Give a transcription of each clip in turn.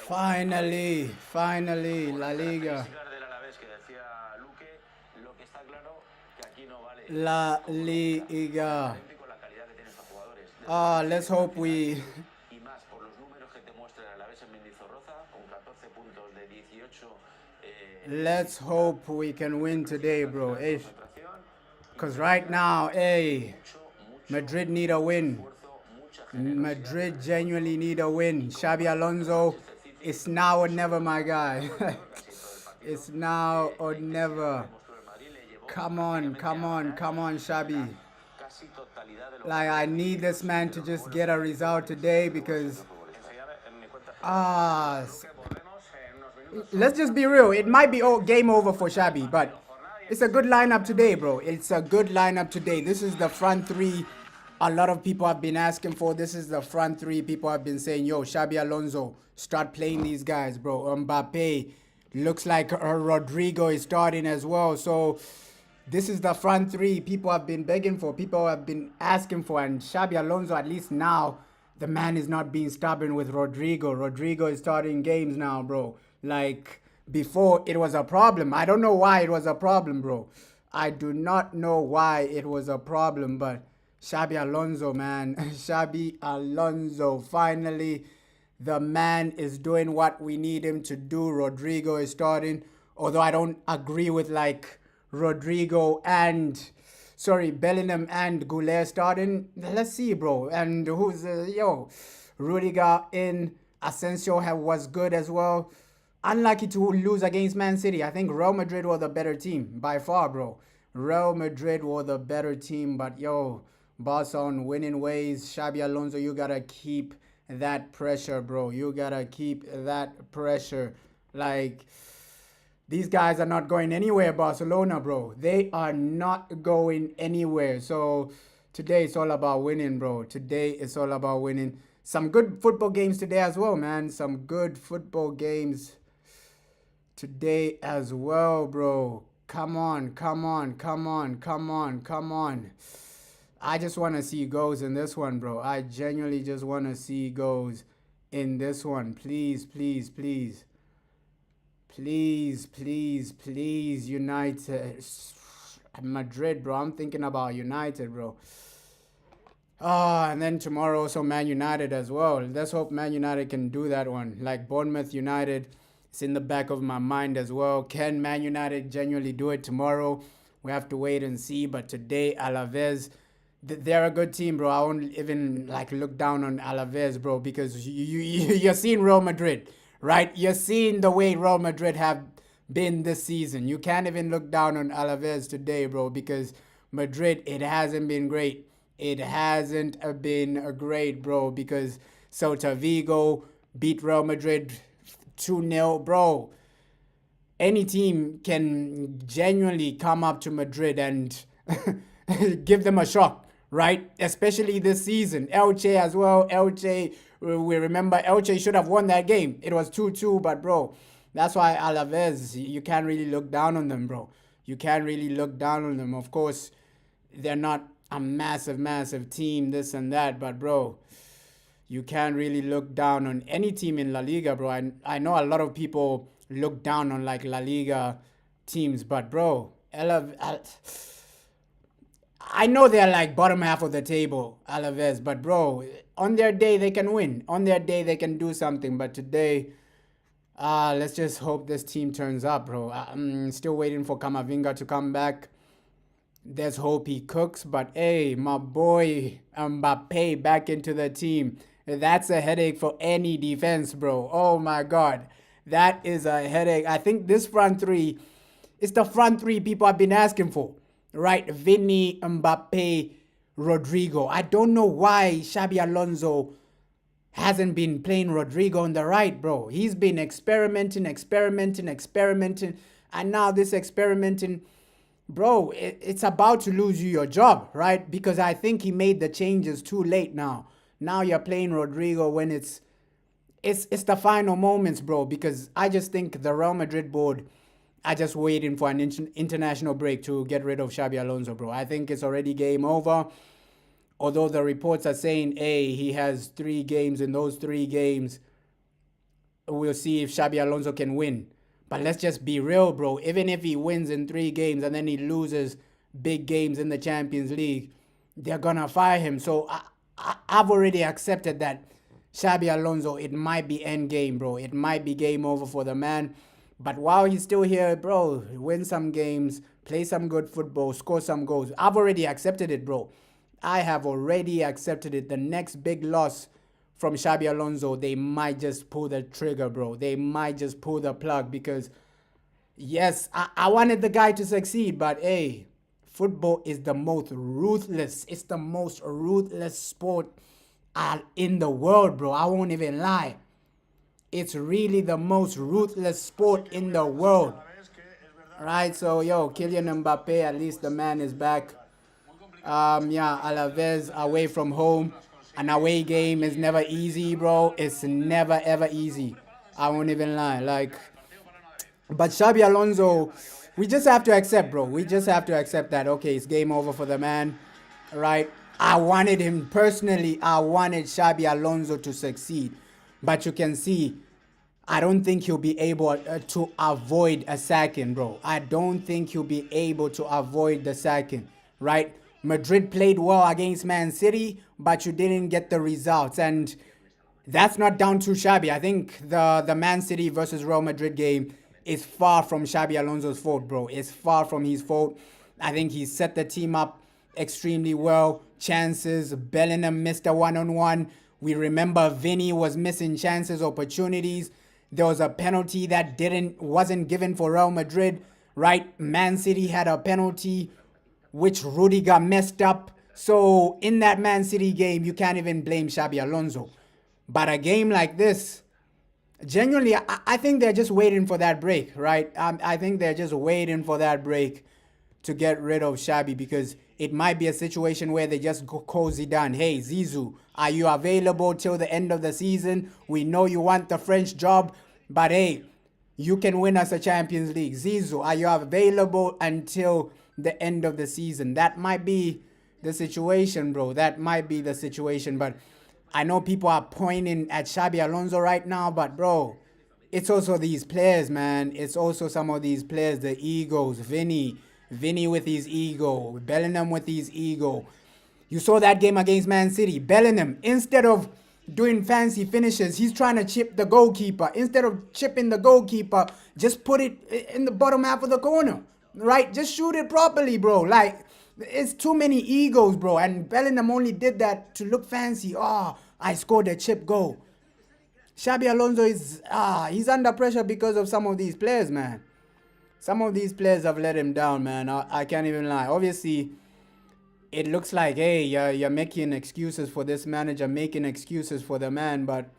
Finally, La Liga. La Liga. Ah, let's hope we. Let's hope we can win today, bro. Because right now, hey, Madrid need a win. Madrid genuinely need a win. Xabi Alonso, it's now or never, my guy. It's now or never. Come on, Xabi. Like, I need this man to just get a result today because ah, let's just be real. It might be game over for Xabi, but it's a good lineup today, bro. It's a good lineup today. This is the front three a lot of people have been asking for. This is the front three people have been saying, yo, Xabi Alonso, start playing these guys, bro. Mbappe, looks like Rodrigo is starting as well. So this is the front three people have been begging for, people have been asking for. And Xabi Alonso, at least now, the man is not being stubborn with Rodrigo. Rodrigo is starting games now, bro. Like, before, it was a problem. I don't know why it was a problem, bro. I do not know why it was a problem, but Xabi Alonso, man. Xabi Alonso, finally, the man is doing what we need him to do. Rodrigo is starting, although I don't agree with, like, Rodrigo and... Sorry, Bellingham and Goulet starting. Let's see, bro. And who's... Rudiger in. Asensio was good as well. Unlucky to lose against Man City. I think Real Madrid were the better team. By far, bro. Real Madrid were the better team. But, yo, Barca on winning ways. Xabi Alonso, you gotta keep that pressure, bro. You gotta keep that pressure. Like... These guys are not going anywhere, Barcelona, bro. They are not going anywhere. So today it's all about winning, bro. Today it's all about winning. Some good football games today as well, man. Some good football games today as well, bro. Come on. I just want to see goals in this one, bro. I genuinely just want to see goals in this one. Please. Please, United. Madrid, bro. I'm thinking about United, bro. And then tomorrow also Man United as well. Let's hope Man United can do that one. Like Bournemouth United, it's in the back of my mind as well. Can Man United genuinely do it tomorrow? We have to wait and see. But today, Alaves, they're a good team, bro. I won't even like look down on Alaves, bro, because you're seeing Real Madrid. Right? You're seeing the way Real Madrid have been this season. You can't even look down on Alaves today, bro, because Madrid, it hasn't been great. It hasn't been great, bro, because Celta Vigo beat Real Madrid 2-0, bro. Any team can genuinely come up to Madrid and give them a shock, right? Especially this season. Elche as well. Elche... We remember Elche should have won that game. It was 2-2, but, bro, that's why Alaves, you can't really look down on them, bro. You can't really look down on them. Of course, they're not a massive team, this and that, but, bro, you can't really look down on any team in La Liga, bro. I know a lot of people look down on, like, La Liga teams, but, bro, I know they're like bottom half of the table, Alaves, but bro, on their day they can win. On their day they can do something. But today, let's just hope this team turns up, bro. I'm still waiting for Camavinga to come back. There's hope he cooks. But hey, my boy Mbappe back into the team. That's a headache for any defense, bro. Oh my God. That is a headache. I think this front three is the front three people have been asking for. Right, Vinny, Mbappe, Rodrigo. I don't know why Xabi Alonso hasn't been playing Rodrigo on the right, bro. He's been experimenting. And now this experimenting, bro, it's about to lose you your job, right? Because I think he made the changes too late now. Now you're playing Rodrigo when it's the final moments, bro. Because I just think the Real Madrid board are just waiting for an international break to get rid of Xabi Alonso, bro. I think it's already game over. Although the reports are saying, hey, he has 3 games. In those 3 games, we'll see if Xabi Alonso can win. But let's just be real, bro. Even if he wins in 3 games and then he loses big games in the Champions League, they're gonna fire him. So I've already accepted that Xabi Alonso, it might be end game, bro. It might be game over for the man. But while he's still here, bro, win some games, play some good football, score some goals. I've already accepted it, bro. I have already accepted it. The next big loss from Xabi Alonso, they might just pull the trigger, bro. They might just pull the plug because, yes, I wanted the guy to succeed, but hey, football is the most ruthless. It's the most ruthless sport in the world, bro. I won't even lie. It's really the most ruthless sport in the world. Right, so yo, Kylian Mbappe, at least the man is back. Yeah, Alaves away from home. An away game is never easy, bro. It's never ever easy. I won't even lie. But Xabi Alonso, we just have to accept, bro. We just have to accept that, okay, it's game over for the man, right? I wanted him personally. I wanted Xabi Alonso to succeed. But you can see, I don't think he'll be able to avoid a sacking, bro. I don't think he'll be able to avoid the sacking, right? Madrid played well against Man City, but you didn't get the results. And that's not down to Xabi. I think the Man City versus Real Madrid game is far from Xabi Alonso's fault, bro. It's far from his fault. I think he set the team up extremely well. Chances, Bellingham missed a one-on-one. We remember Vinny was missing chances, opportunities. There was a penalty that wasn't given for Real Madrid, right? Man City had a penalty which Rudiger messed up. So in that Man City game, you can't even blame Xabi Alonso. But a game like this, genuinely, I think they're just waiting for that break, right? I think they're just waiting for that break to get rid of Xabi, because it might be a situation where they just call Zidane, hey, Zizou, are you available till the end of the season? We know you want the French job, but hey, you can win us a Champions League. Zizou, are you available until the end of the season? That might be the situation, bro. That might be the situation. But I know people are pointing at Xabi Alonso right now, but bro, it's also these players, man. It's also some of these players, the egos. Vinny with his ego. Bellingham with his ego. You saw that game against Man City. Bellingham, instead of doing fancy finishes, he's trying to chip the goalkeeper. Instead of chipping the goalkeeper, just put it in the bottom half of the corner. Right? Just shoot it properly, bro. Like, it's too many egos, bro. And Bellingham only did that to look fancy. Oh, I scored a chip goal. Xabi Alonso is, he's under pressure because of some of these players, man. Some of these players have let him down, man. I can't even lie. Obviously, it looks like, hey, you're making excuses for this manager, making excuses for the man, but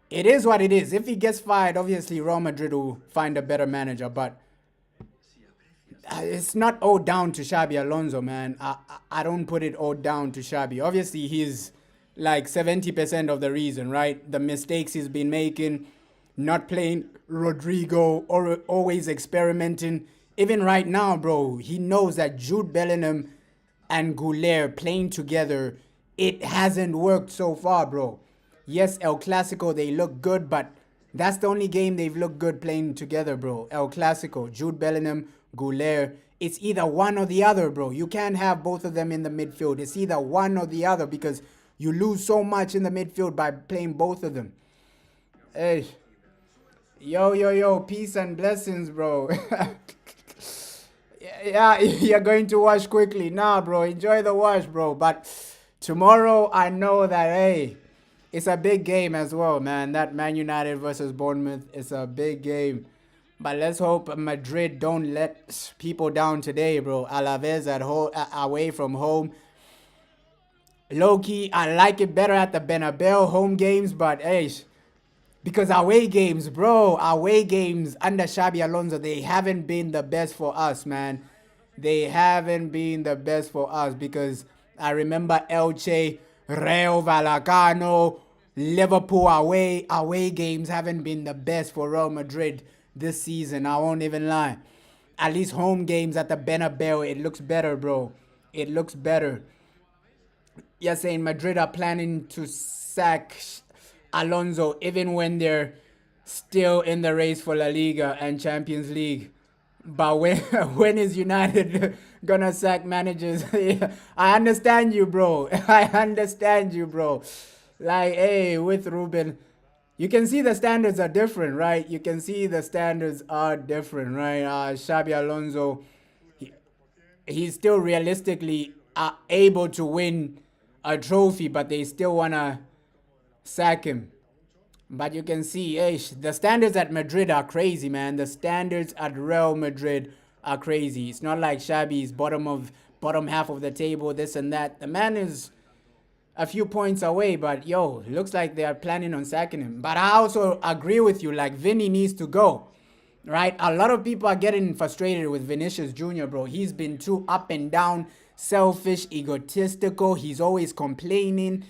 it is what it is. If he gets fired, obviously Real Madrid will find a better manager, but it's not all down to Xabi Alonso, man. I don't put it all down to Xabi. Obviously, he's like 70% of the reason, right? The mistakes he's been making, not playing Rodrigo, or always experimenting. Even right now, bro, he knows that Jude Bellingham and Goulet playing together, it hasn't worked so far, bro. Yes, El Clasico, they look good, but that's the only game they've looked good playing together, bro. El Clasico, Jude Bellingham, Goulet. It's either one or the other, bro. You can't have both of them in the midfield. It's either one or the other, because you lose so much in the midfield by playing both of them. Hey. Yo, peace and blessings, bro. Yeah, you're going to wash quickly. Nah, bro, enjoy the wash, bro. But tomorrow, I know that, hey, it's a big game as well, man. That Man United versus Bournemouth is a big game. But let's hope Madrid don't let people down today, bro. Alaves at home, away from home. Low-key, I like it better at the Bernabeu home games, but hey, because away games, bro, away games under Xabi Alonso, they haven't been the best for us, man. They haven't been the best for us, because I remember Elche, Rayo Vallecano, Liverpool away games haven't been the best for Real Madrid this season. I won't even lie. At least home games at the Bernabeu, it looks better, bro. It looks better. You're saying Madrid are planning to sack Alonso even when they're still in the race for La Liga and Champions League. But when when is United gonna sack managers? I understand you, bro. I understand you, bro. Like, hey, with Ruben, you can see the standards are different, right? You can see the standards are different, right? Xabi Alonso, he's still realistically able to win a trophy, but they still wanna sack him. But you can see, the standards at Madrid are crazy, man. The standards at Real Madrid are crazy. It's not like Xabi's bottom half of the table, this and that. The man is a few points away, but yo, looks like they are planning on sacking him. But I also agree with you, like Vinny needs to go. Right? A lot of people are getting frustrated with Vinicius Jr., bro. He's been too up and down, selfish, egotistical. He's always complaining.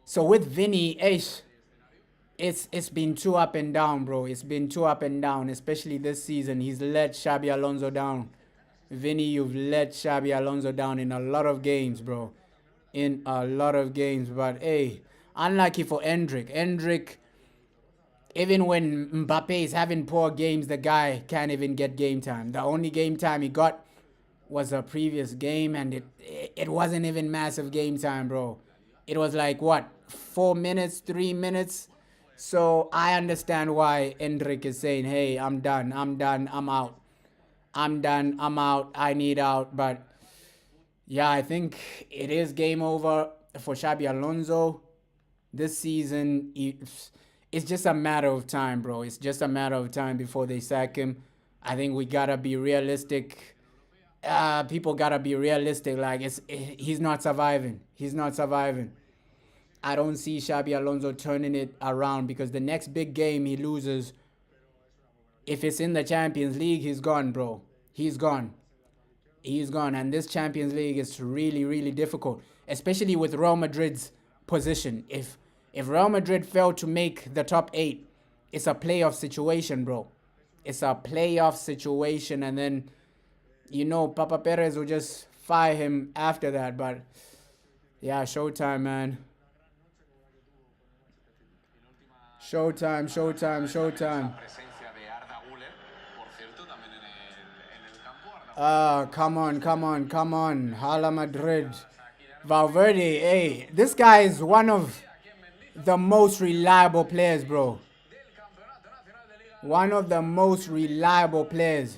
So with Vinny, it's been too up and down, bro. It's been too up and down, especially this season. He's let Xabi Alonso down. Vinny, you've let Xabi Alonso down in a lot of games, bro. In a lot of games. But hey, unlucky for Endrick. Endrick, even when Mbappe is having poor games, the guy can't even get game time. The only game time he got was a previous game, and it wasn't even massive game time, bro. It was like, what, 4 minutes, 3 minutes? So I understand why Endrick is saying, hey, I'm done, I'm out. I'm done, I'm out, I need out. But yeah, I think it is game over for Xabi Alonso. This season, it's just a matter of time, bro. It's just a matter of time before they sack him. I think we gotta be realistic. People gotta be realistic. Like, he's not surviving. He's not surviving. I don't see Xabi Alonso turning it around, because the next big game he loses, if it's in the Champions League, he's gone, bro. He's gone. He's gone. And this Champions League is really, really difficult, especially with Real Madrid's position. If Real Madrid fail to make the top 8, it's a playoff situation, bro. It's a playoff situation, and then, Papa Perez will just fire him after that. But yeah, showtime, man. Showtime, showtime, showtime. Come on, come on, come on. Hala Madrid. Valverde, hey, this guy is one of the most reliable players, bro. One of the most reliable players.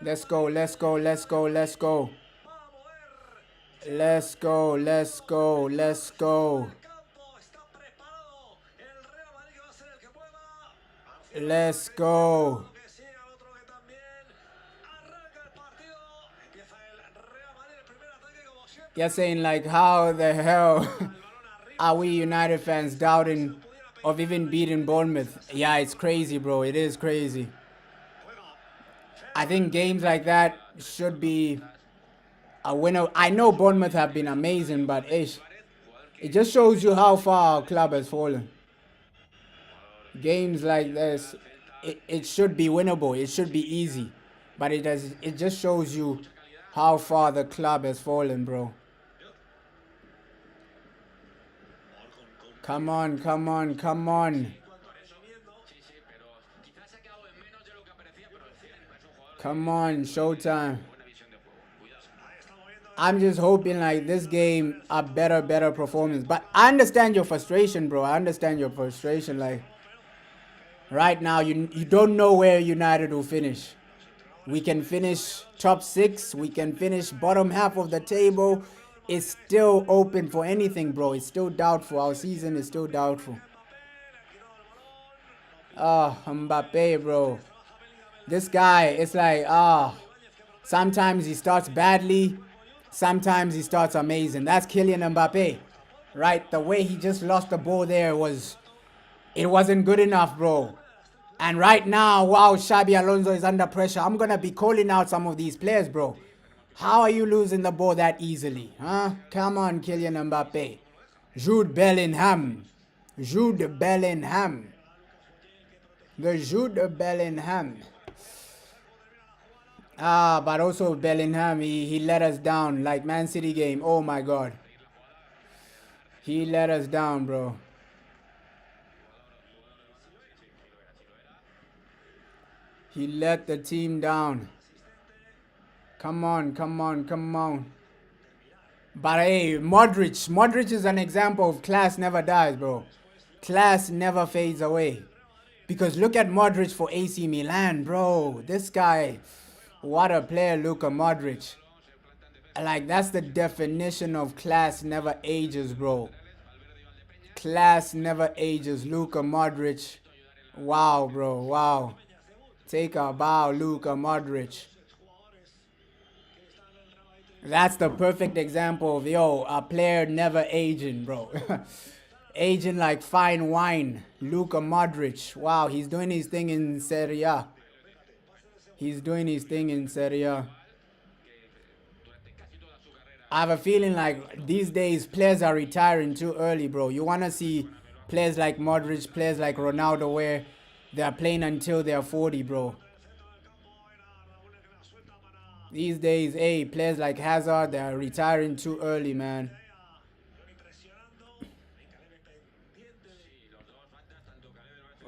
Let's go, let's go, let's go, let's go. Let's go, let's go, let's go. Let's go. You're saying, like, how the hell are we United fans doubting of even beating Bournemouth? Yeah, it's crazy, bro. It is crazy. I think games like that should be a winner. I know Bournemouth have been amazing, but it just shows you how far our club has fallen. Games like this, it should be winnable. It should be easy. But it just shows you how far the club has fallen, bro. Come on, come on, come on. Come on, showtime. I'm just hoping, like, this game a better performance. But I understand your frustration, bro. I understand your frustration. Like, right now, you don't know where United will finish. We can finish top 6. We can finish bottom half of the table. It's still open for anything, bro. It's still doubtful. Our season is still doubtful. Mbappe, bro. This guy, it's like, sometimes he starts badly. Sometimes he starts amazing. That's Kylian Mbappe, right? The way he just lost the ball there it wasn't good enough, bro. And right now, wow, Xabi Alonso is under pressure. I'm going to be calling out some of these players, bro. How are you losing the ball that easily? Huh? Come on, Kylian Mbappe. Jude Bellingham. Jude Bellingham. The Jude Bellingham. But also Bellingham, he let us down. Like Man City game. Oh my God. He let us down, bro. He let the team down. Come on, come on, come on. But hey, Modric is an example of class never dies, bro. Class never fades away. Because look at Modric for AC Milan, bro. This guy, what a player, Luka Modric. Like, that's the definition of class never ages, bro. Class never ages. Luka Modric. Wow, bro. Wow. Take a bow, Luka Modric. That's the perfect example of, yo, a player never aging, bro. Aging like fine wine. Luka Modric. Wow, he's doing his thing in Serie A. He's doing his thing in Serie A. I have a feeling like these days players are retiring too early, bro. You want to see players like Modric, players like Ronaldo where they're playing until they're 40, bro. These days, hey, players like Hazard, they're retiring too early, man.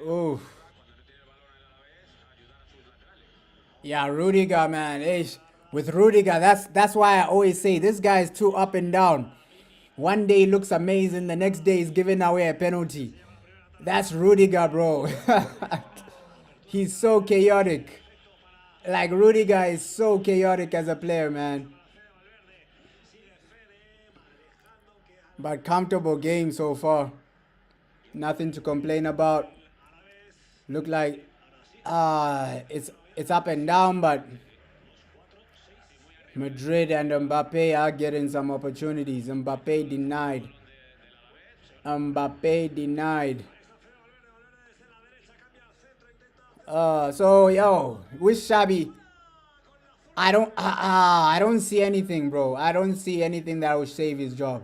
Ooh. Yeah, Rudiger, man. Ish. With Rudiger, that's why I always say this guy is too up and down. One day he looks amazing, the next day he's giving away a penalty. That's Rudiger, bro. He's so chaotic. Like Rudiger is so chaotic as a player, man. But comfortable game so far. Nothing to complain about. Look like it's up and down, but Madrid and Mbappe are getting some opportunities. Mbappe denied. Mbappe denied. So yo, with Shabby, I don't see anything, bro. I don't see anything that will save his job.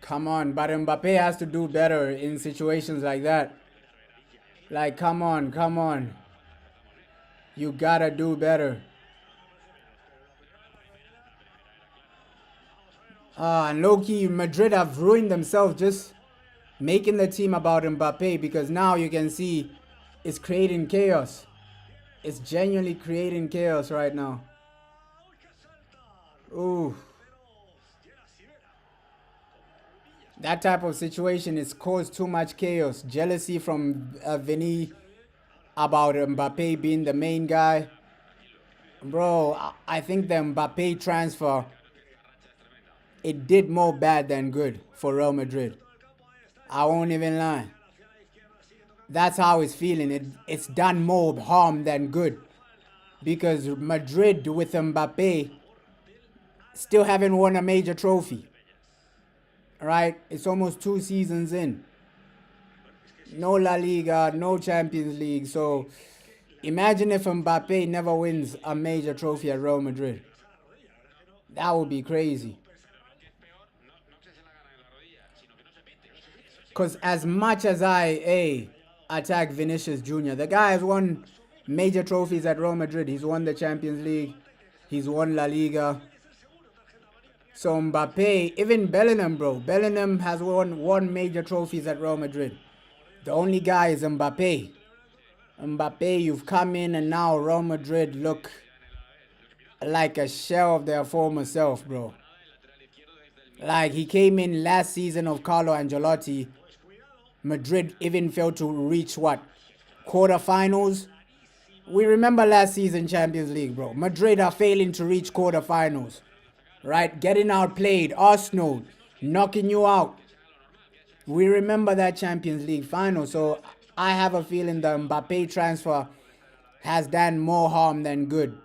Come on, but Mbappe has to do better in situations like that. Like, come on, come on. You gotta do better. And low-key, Madrid have ruined themselves just making the team about Mbappe because now you can see it's creating chaos. It's genuinely creating chaos right now. Ooh. That type of situation is caused too much chaos. Jealousy from Vinny about Mbappe being the main guy. Bro, I think the Mbappe transfer, it did more bad than good for Real Madrid. I won't even lie. That's how it's feeling. It's done more harm than good. Because Madrid with Mbappe still haven't won a major trophy. Right? It's almost 2 seasons in. No La Liga, no Champions League. So imagine if Mbappe never wins a major trophy at Real Madrid. That would be crazy. Because as much as I attack Vinicius Jr., the guy has won major trophies at Real Madrid. He's won the Champions League. He's won La Liga. So Mbappe, even Bellingham, bro. Bellingham has won major trophies at Real Madrid. The only guy is Mbappe. Mbappe, you've come in and now Real Madrid look like a shell of their former self, bro. Like he came in last season of Carlo Ancelotti. Madrid even failed to reach what? Quarterfinals? We remember last season Champions League, bro. Madrid are failing to reach quarterfinals. Right? Getting outplayed. Arsenal knocking you out. We remember that Champions League final. So I have a feeling the Mbappe transfer has done more harm than good.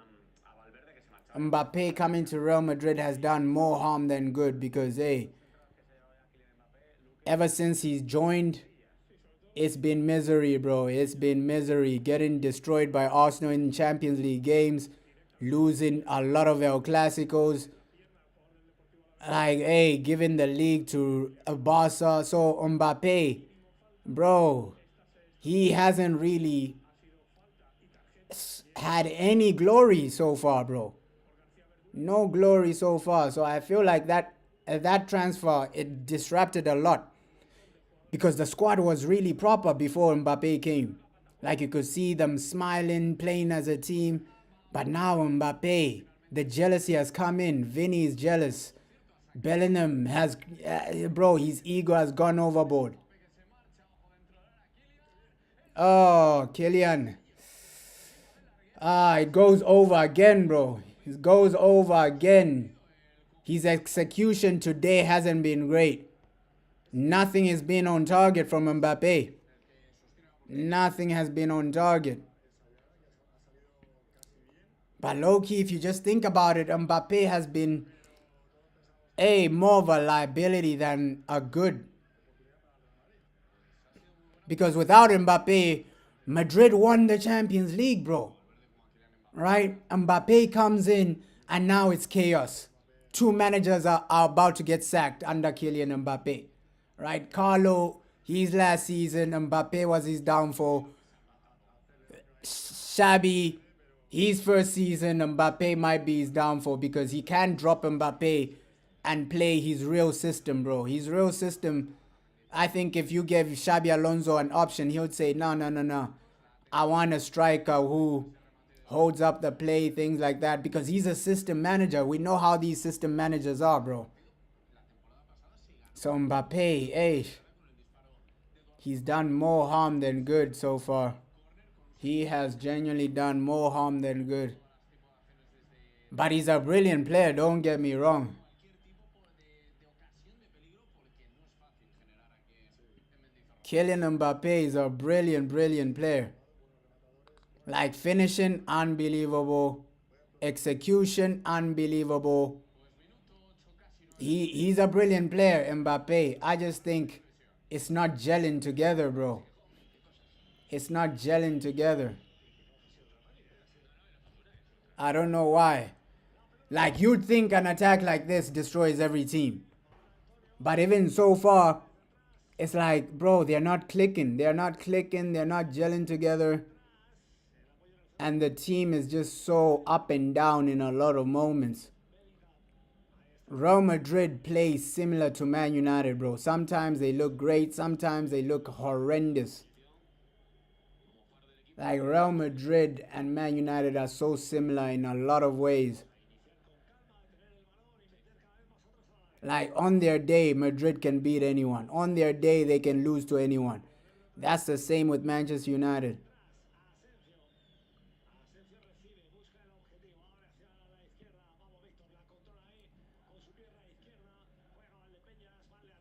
Mbappe coming to Real Madrid has done more harm than good because, hey, ever since he's joined, it's been misery, bro. It's been misery. Getting destroyed by Arsenal in Champions League games, losing a lot of El Clasicos. Like, hey, giving the league to Barca. So Mbappe, bro, he hasn't really had any glory so far, bro. No glory so far. So I feel like that transfer, it disrupted a lot because the squad was really proper before Mbappe came. Like you could see them smiling, playing as a team. But now Mbappe, the jealousy has come in. Vinny is jealous. Bellingham has, bro, his ego has gone overboard. Oh, Kylian. It goes over again, bro. It goes over again. His execution today hasn't been great. Nothing has been on target from Mbappe. Nothing has been on target. But low-key, if you just think about it, Mbappe has been more of a liability than a good. Because without Mbappe, Madrid won the Champions League, bro. Right? Mbappe comes in and now it's chaos. Two managers are about to get sacked under Kylian Mbappe. Right? Carlo, his last season, Mbappe was his downfall. Xabi, his first season, Mbappe might be his downfall because he can't drop Mbappe and play his real system, bro. His real system, I think if you gave Xabi Alonso an option, he would say, no, no, no, no. I want a striker who holds up the play, things like that, because he's a system manager. We know how these system managers are, bro. So Mbappe, he's done more harm than good so far. He has genuinely done more harm than good. But he's a brilliant player, don't get me wrong. Kylian Mbappe is a brilliant, brilliant player. Like finishing, unbelievable. Execution, unbelievable. He's a brilliant player, Mbappe. I just think it's not gelling together, bro. It's not gelling together. I don't know why. Like, you'd think an attack like this destroys every team. But even so far, it's like, bro, they're not clicking. They're not clicking. They're not gelling together. And the team is just so up and down in a lot of moments. Real Madrid plays similar to Man United, bro. Sometimes they look great. Sometimes they look horrendous. Like Real Madrid and Man United are so similar in a lot of ways. Like on their day, Madrid can beat anyone. On their day, they can lose to anyone. That's the same with Manchester United.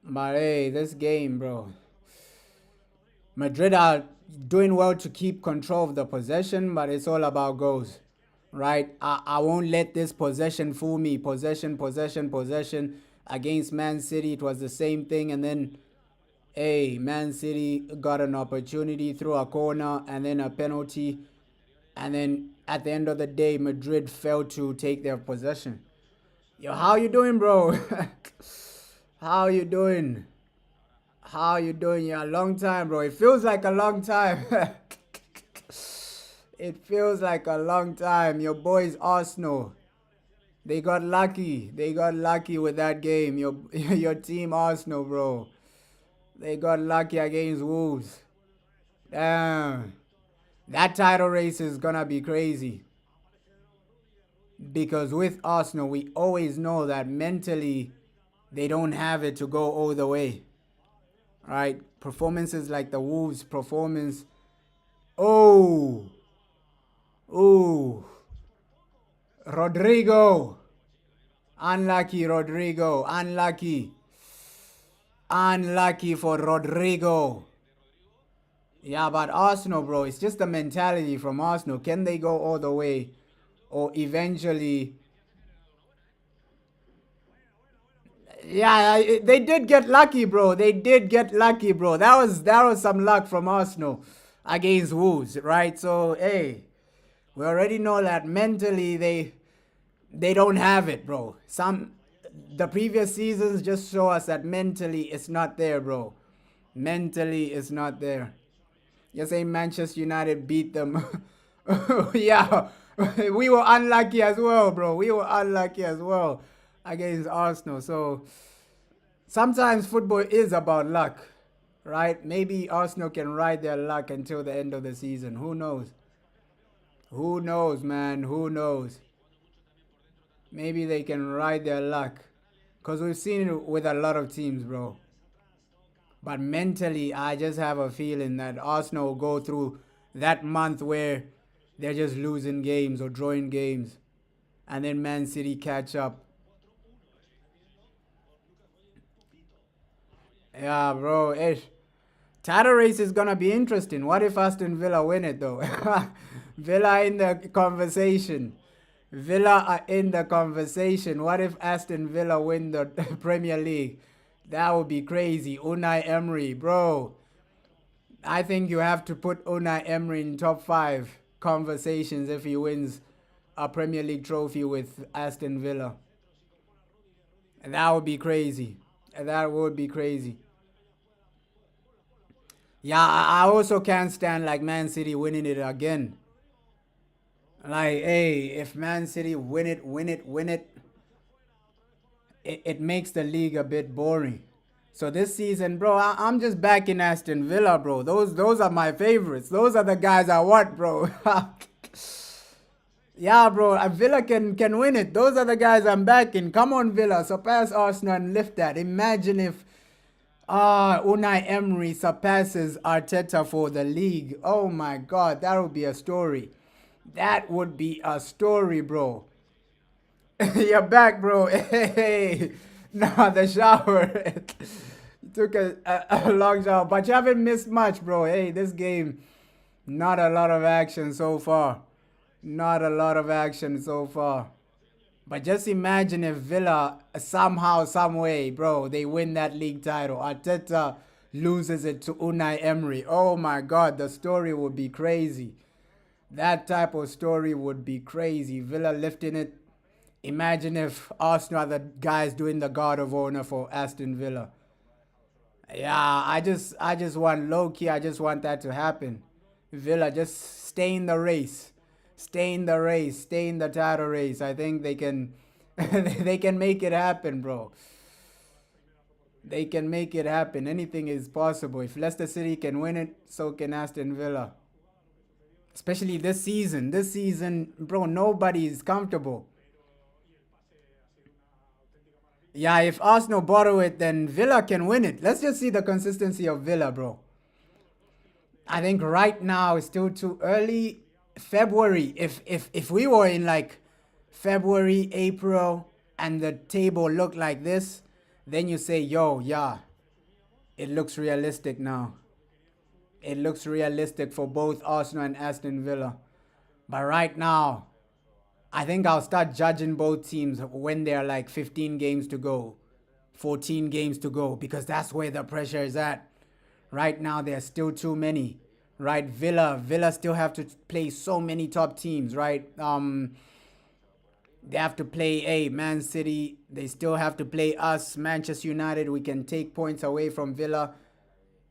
But hey, this game, bro. Madrid are doing well to keep control of the possession, but it's all about goals. Right? I won't let this possession fool me. Possession, possession, possession. Against Man City, it was the same thing. And then, Man City got an opportunity through a corner and then a penalty. And then at the end of the day, Madrid failed to take their possession. Yo, how you doing, bro? How you doing? How you doing? Yeah, a long time, bro. It feels like a long time. It feels like a long time. Your boys Arsenal. They got lucky. They got lucky with that game. Your team Arsenal, bro. They got lucky against Wolves. Damn. That title race is gonna be crazy. Because with Arsenal, we always know that mentally they don't have it to go all the way. Right? Performances like the Wolves performance. Oh. Rodrigo. Unlucky, Rodrigo. Unlucky. Unlucky for Rodrigo. Yeah, but Arsenal, bro, it's just the mentality from Arsenal. Can they go all the way? Or eventually... Yeah, they did get lucky, bro. They did get lucky, bro. That was some luck from Arsenal against Wolves, right? So, hey, we already know that mentally they don't have it, bro. The previous seasons just show us that mentally it's not there, bro. Mentally it's not there. You're saying Manchester United beat them. Yeah, we were unlucky as well, bro. We were unlucky as well against Arsenal. So sometimes football is about luck, right? Maybe Arsenal can ride their luck until the end of the season. Who knows? Who knows, man? Who knows? Maybe they can ride their luck. Because we've seen it with a lot of teams, bro. But mentally, I just have a feeling that Arsenal will go through that month where they're just losing games or drawing games. And then Man City catch up. Yeah, bro. Title race is going to be interesting. What if Aston Villa win it, though? Villa in the conversation. Villa are in the conversation. What if Aston Villa win the Premier League? That would be crazy. Unai Emery, bro. I think you have to put Unai Emery in top 5 conversations if he wins a Premier League trophy with Aston Villa. And that would be crazy. That would be crazy. Yeah, I also can't stand like Man City winning it again. Like, hey, if Man City win it, it makes the league a bit boring. So this season, bro, I'm just backing Aston Villa, bro. Those are my favorites. Those are the guys I want, bro. Yeah, bro, Villa can win it. Those are the guys I'm backing. Come on, Villa, surpass Arsenal and lift that. Imagine if Unai Emery surpasses Arteta for the league. Oh my God, that would be a story. That would be a story, bro. You're back, bro. Hey, no, the shower. Took a long shower, but you haven't missed much, bro. Hey, this game, not a lot of action so far. Not a lot of action so far. But just imagine if Villa, somehow, some way, bro, they win that league title. Arteta loses it to Unai Emery. Oh my God, the story would be crazy. That type of story would be crazy. Villa lifting it. Imagine if Arsenal are the guys doing the guard of honor for Aston Villa. Yeah, I just want low-key, I just want that to happen. Villa, just stay in the race. Stay in the race. Stay in the title race. I think they can they can make it happen, bro. They can make it happen. Anything is possible. If Leicester City can win it, so can Aston Villa. Especially this season. This season, bro, nobody is comfortable. Yeah, if Arsenal borrow it, then Villa can win it. Let's just see the consistency of Villa, bro. I think right now it's still too early. February, if we were in like February, April, and the table looked like this, then you say, yo, yeah, it looks realistic now. It looks realistic for both Arsenal and Aston Villa. But right now, I think I'll start judging both teams when they're like 15 games to go, 14 games to go, because that's where the pressure is at. Right now, there's still too many. Right, Villa still have to play so many top teams, right? They have to play Man City. They still have to play us, Manchester United. We can take points away from Villa.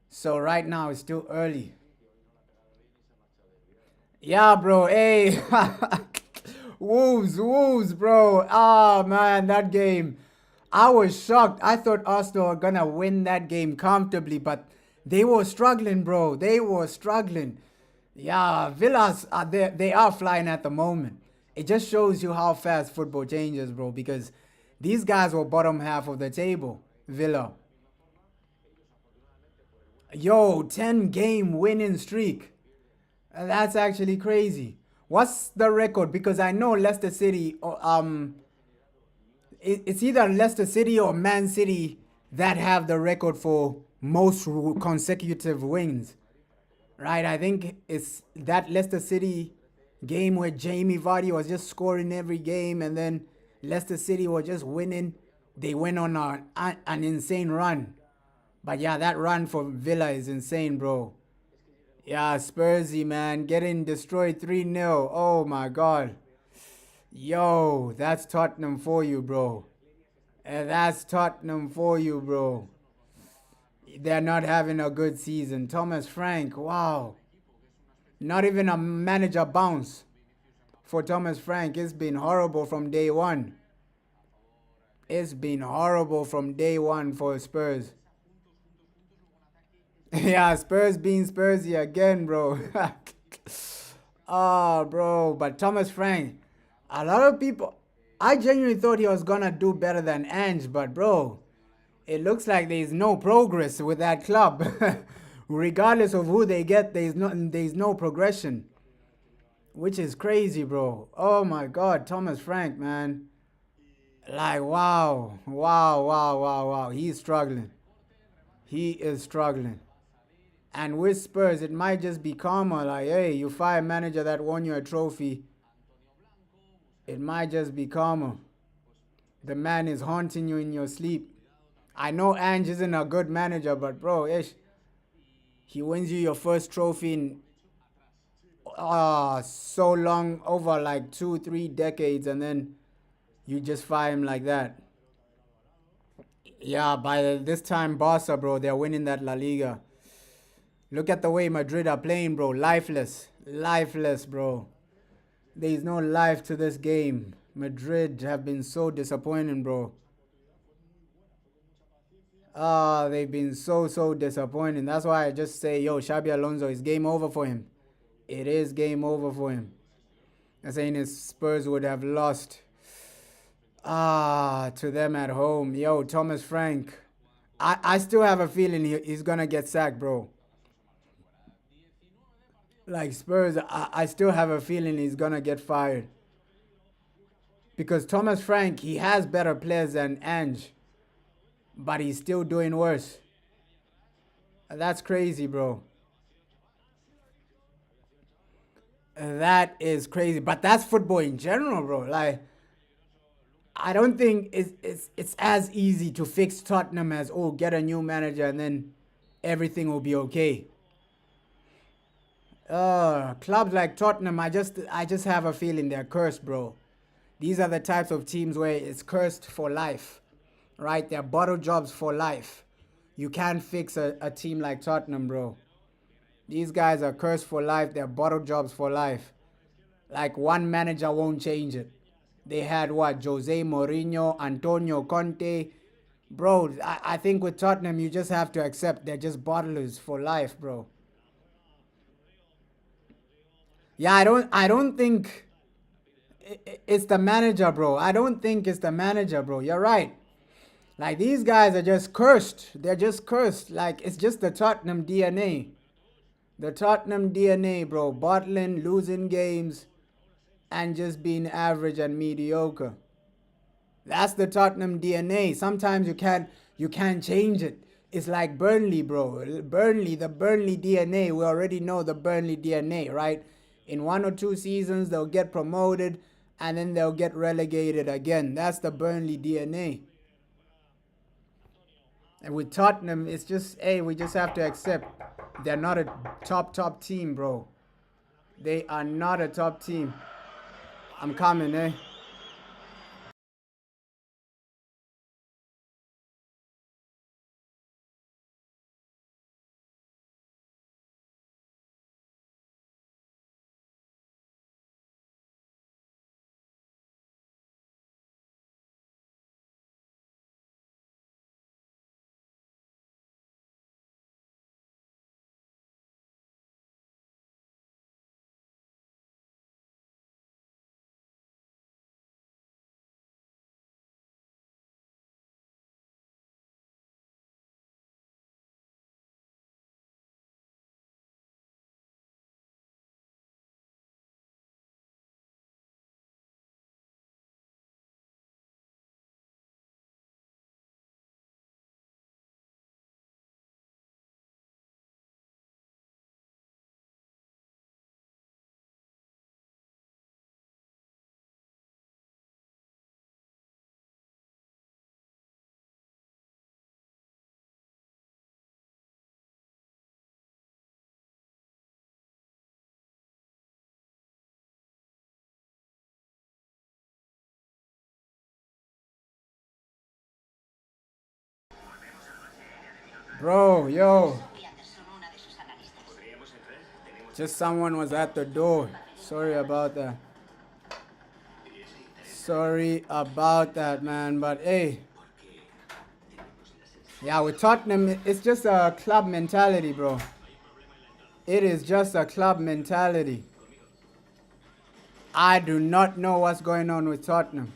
So right now it's still early. Yeah, bro. Hey, Wolves, bro. Ah, man, that game. I was shocked. I thought Arsenal were gonna win that game comfortably, but they were struggling, bro. They were struggling. Yeah, Villas, they are flying at the moment. It just shows you how fast football changes, bro, because these guys were bottom half of the table. Villa. Yo, 10-game winning streak. That's actually crazy. What's the record? Because I know Leicester City, it's either Leicester City or Man City that have the record for most consecutive wins, right? I think it's that Leicester City game where Jamie Vardy was just scoring every game, and then Leicester City were just winning. They went on an insane run. But yeah, that run for Villa is insane, bro. Yeah, Spursy, man, getting destroyed 3-0. Oh my God. Yo, that's Tottenham for you, bro. That's Tottenham for you, bro. They're not having a good season. Thomas Frank, wow. Not even a manager bounce for Thomas Frank. It's been horrible from day one. It's been horrible from day one for Spurs. Yeah, Spurs being Spursy again, bro. Oh, bro. But Thomas Frank, a lot of people, I genuinely thought he was gonna do better than Ange, but bro, it looks like there's no progress with that club. Regardless of who they get, there's no progression, which is crazy, bro. Oh my God, Thomas Frank, man. Like wow, wow, wow, wow, wow. He's struggling. He is struggling. And with Spurs, it might just be karma. Like, hey, you fire a manager that won you a trophy. It might just be karma. The man is haunting you in your sleep. I know Ange isn't a good manager, but bro, ish, he wins you your first trophy in so long, over like 2, 3 decades, and then you just fire him like that. Yeah, by this time, Barca, bro, they're winning that La Liga. Look at the way Madrid are playing, bro. Lifeless. Lifeless, bro. There's no life to this game. Madrid have been so disappointing, bro. They've been so disappointing. That's why I just say, yo, Xabi Alonso, is game over for him. It is game over for him. I'm saying his Spurs would have lost to them at home. Yo, Thomas Frank. I still have a feeling he's gonna get sacked, bro. Like Spurs, I still have a feeling he's gonna get fired. Because Thomas Frank, he has better players than Ange, but he's still doing worse. That's crazy, bro. That is crazy. But that's football in general, bro. Like, I don't think it's as easy to fix Tottenham as, oh, get a new manager and then everything will be okay. Clubs like Tottenham, I just have a feeling they're cursed, bro. These are the types of teams where it's cursed for life, right? They're bottle jobs for life. You can't fix a team like Tottenham, bro. These guys are cursed for life. They're bottle jobs for life. Like one manager won't change it. They had what? Jose Mourinho, Antonio Conte. Bro, I think with Tottenham, you just have to accept they're just bottlers for life, bro. Yeah, I don't think it's the manager, bro. I don't think it's the manager, bro. You're right. Like these guys are just cursed. They're just cursed. Like it's just the Tottenham DNA. The Tottenham DNA, bro. Bottling, losing games, and just being average and mediocre. That's the Tottenham DNA. Sometimes you can't change it. It's like Burnley, bro. The Burnley DNA. We already know the Burnley DNA, right? In 1 or 2 seasons, they'll get promoted and then they'll get relegated again. That's the Burnley DNA. And with Tottenham, it's just, hey, we just have to accept they're not a top team, bro. They are not a top team. I'm coming, eh? Bro, yo. Just someone was at the door. Sorry about that. Sorry about that, man. But hey, yeah, with Tottenham, it's just a club mentality, bro. It is just a club mentality. I do not know what's going on with Tottenham.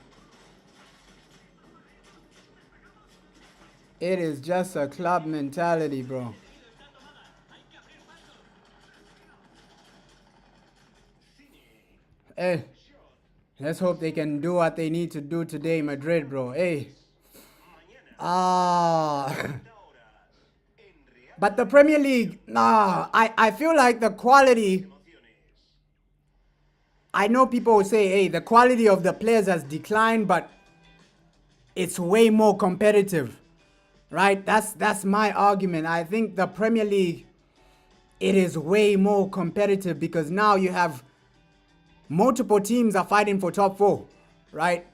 It is just a club mentality, bro. Hey, let's hope they can do what they need to do today, Madrid, bro. Hey. Ah. But the Premier League, nah, I feel like the quality, I know people will say, hey, the quality of the players has declined, but it's way more competitive, right? That's my argument. I think the Premier League, it is way more competitive because now you have multiple teams are fighting for top four, right?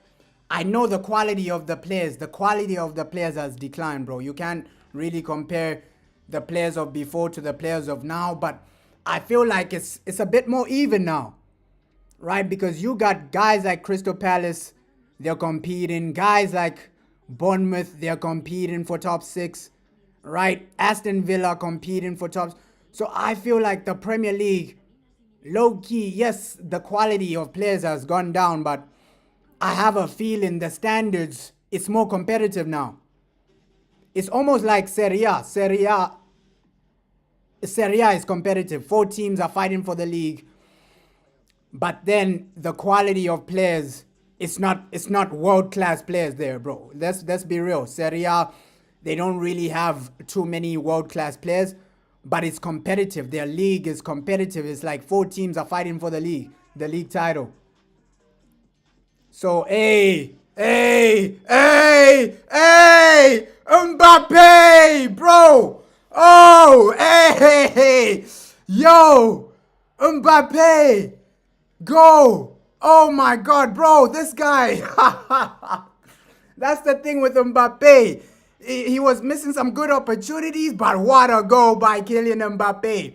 I know the quality of the quality of the players has declined, bro. You can't really compare the players of before to the players of now, but I feel like it's a bit more even now, right? Because you got guys like Crystal Palace, they're competing. Guys like Bournemouth, they're competing for top six, right? Aston Villa competing for top. So I feel like the Premier League, low key, yes, the quality of players has gone down, but I have a feeling the standards, it's more competitive now. It's almost like Serie A. Serie A is competitive. 4 teams are fighting for the league. But then the quality of players, it's not world-class players there, bro. Let's be real. Serie A, they don't really have too many world-class players, but it's competitive. Their league is competitive. It's like 4 teams are fighting for the league title. So, hey, Mbappe, bro. Oh, hey, yo, Mbappe, go. Oh my God, bro, this guy. That's the thing with Mbappe. He was missing some good opportunities, but what a goal by Kylian Mbappe.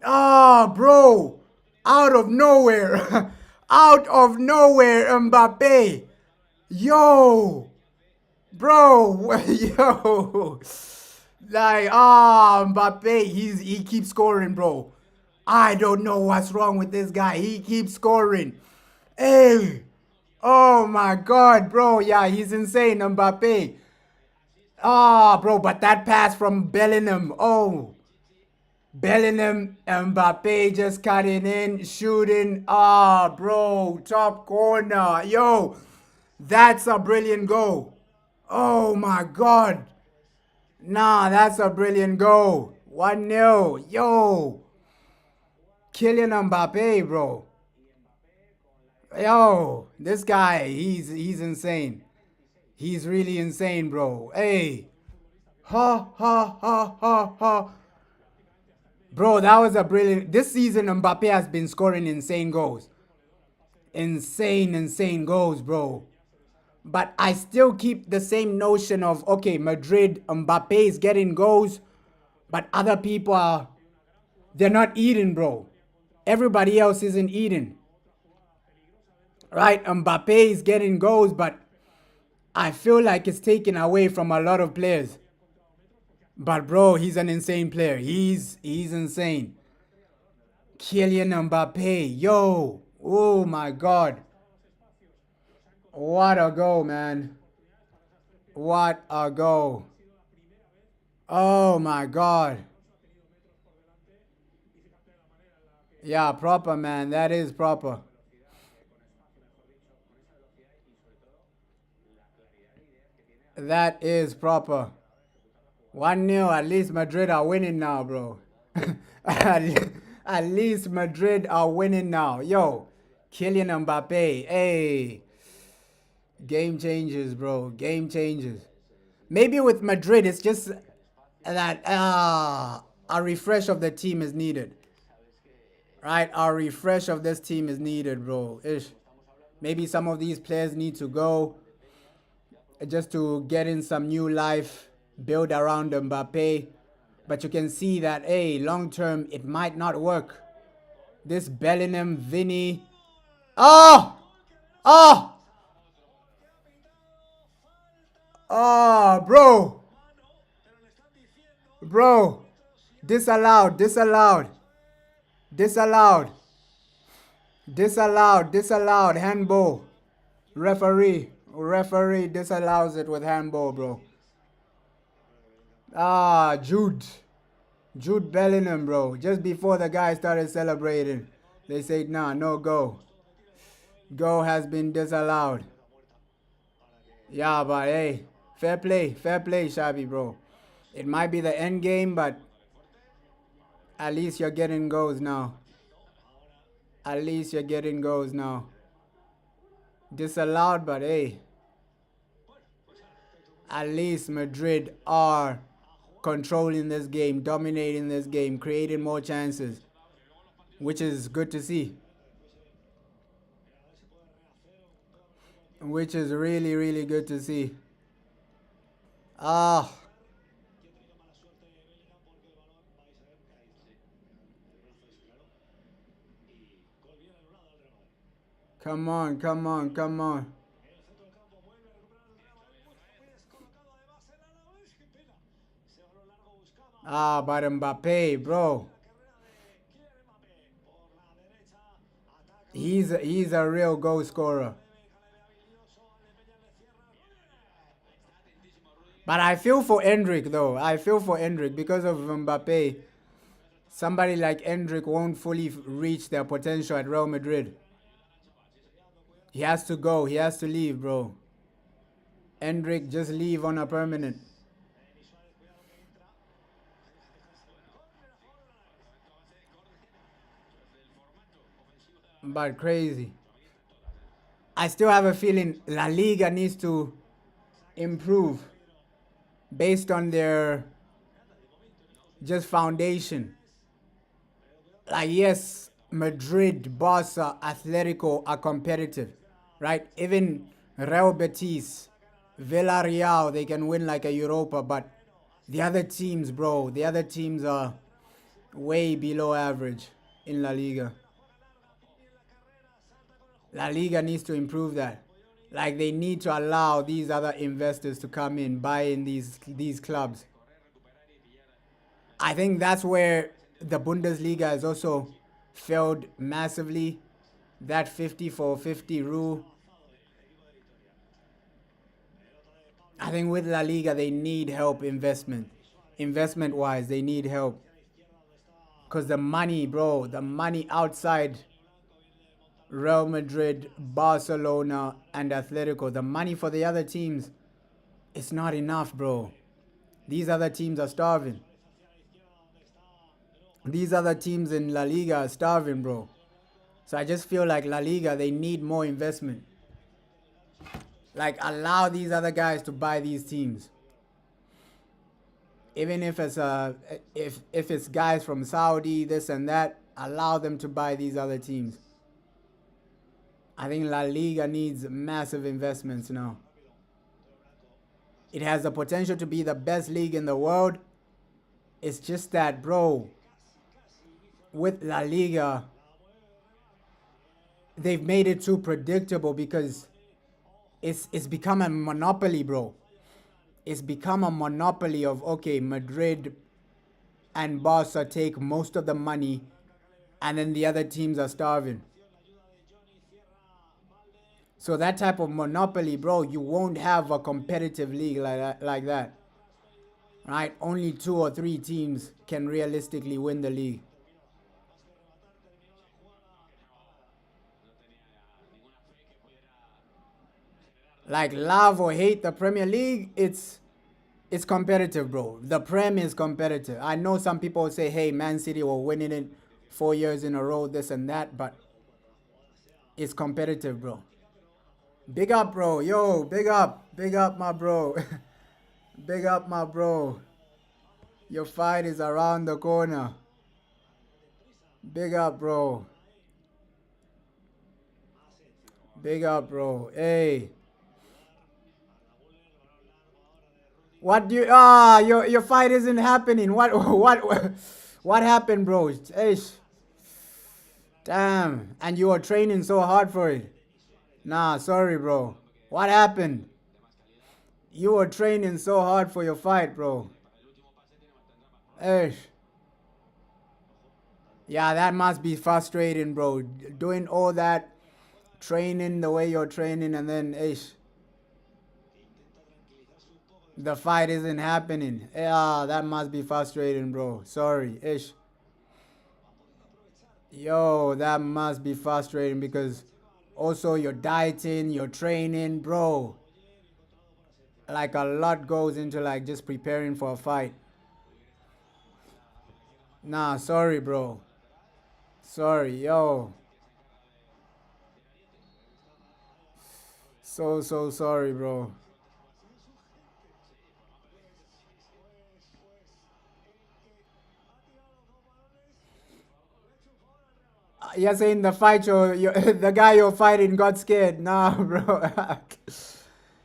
Oh, bro, out of nowhere. Out of nowhere, Mbappe. Yo, bro, yo. Like, Mbappe, he keeps scoring, bro. I don't know what's wrong with this guy. He keeps scoring. Hey, oh my God, bro. Yeah, he's insane, Mbappe. Bro, but that pass from Bellingham. Oh, Bellingham, Mbappe just cutting in, shooting. Bro, top corner. Yo, that's a brilliant goal. Oh my God. Nah, that's a brilliant goal. 1-0. Yo, Kylian Mbappe, bro. Yo, this guy, he's insane. He's really insane, bro. Hey. Ha, ha, ha, ha, ha. Bro, that was a brilliant. This season, Mbappe has been scoring insane goals. Insane goals, bro. But I still keep the same notion of, okay, Madrid, Mbappe is getting goals, but other people they're not eating, bro. Everybody else isn't eating. Right? Mbappe is getting goals, but I feel like it's taken away from a lot of players. But bro, he's an insane player. He's insane. Kylian Mbappe, yo. Oh my God. What a goal, man. What a goal. Oh my God. Yeah, proper, man. That is proper. That is proper. 1-0. At least Madrid are winning now, bro. At least Madrid are winning now. Yo, Kylian Mbappe. Hey. Game changers, bro. Game changers. Maybe with Madrid, it's just that a refresh of the team is needed. Right? A refresh of this team is needed, bro. Ish. Maybe some of these players need to go just to get in some new life, build around Mbappe. But you can see that, hey, long term, it might not work. This Bellingham, Vinny. Oh! Oh! Oh, bro. Bro. Disallowed, disallowed. Disallowed. Disallowed, disallowed. Handball. Referee disallows it with handball, bro. Ah, Jude. Jude Bellingham, bro. Just before the guy started celebrating, they said, nah, no go. Go has been disallowed. Yeah, but hey, fair play, Shabby, bro. It might be the end game, but at least you're getting goals now. At least you're getting goals now. Disallowed, but hey, at least Madrid are controlling this game, dominating this game, creating more chances, which is good to see. Which is really, really good to see. Ah, come on, come on, come on. Ah, but Mbappe, bro. He's a real goal scorer. But I feel for Endrick though. I feel for Endrick because of Mbappe. Somebody like Endrick won't fully reach their potential at Real Madrid. He has to go. He has to leave, bro. Endrick, just leave on a permanent. But crazy. I still have a feeling La Liga needs to improve based on their just foundation. Like, yes, Madrid, Barca, Atletico are competitive, right? Even Real Betis, Villarreal, they can win like a Europa, but the other teams, bro, the other teams are way below average in La Liga. La Liga needs to improve that. Like, they need to allow these other investors to come in, buy in these clubs. I think that's where the Bundesliga has also failed massively. That 50 for 50 rule. I think with La Liga, they need help investment. Investment wise, they need help. Because the money, bro, the money outside Real Madrid, Barcelona, and Atletico, the money for the other teams, it's not enough, bro. These other teams are starving. These other teams in La Liga are starving, bro. So I just feel like La Liga, they need more investment. Like, allow these other guys to buy these teams. Even if it's if it's guys from Saudi, this and that, allow them to buy these other teams. I think La Liga needs massive investments now. It has the potential to be the best league in the world. It's just that, bro, with La Liga, they've made it too predictable because it's become a monopoly, bro. It's become a monopoly of, okay, Madrid and Barca take most of the money and then the other teams are starving. So that type of monopoly, bro, you won't have a competitive league like that. Right? Only 2 or 3 teams can realistically win the league. Like, love or hate the Premier League, it's competitive, bro. The Prem is competitive. I know some people say, hey, Man City will win it 4 years in a row, this and that, but it's competitive, bro. Big up, bro. Yo, big up. Big up, my bro. Big up, my bro. Your fight is around the corner. Big up, bro. Big up, bro. Hey. What do you, your fight isn't happening. What happened, bro? Eish. Damn. And you were training so hard for it. Nah, sorry, bro. What happened? You were training so hard for your fight, bro. Eish. Yeah, that must be frustrating, bro. Doing all that training the way you're training and then, eish, the fight isn't happening. Yeah, that must be frustrating, bro. Sorry, ish. Yo, that must be frustrating because also you're dieting, you're training, bro. Like a lot goes into like just preparing for a fight. Nah, sorry, bro. Sorry, yo. So sorry, bro. You're saying the fight the guy you're fighting got scared. Nah, bro.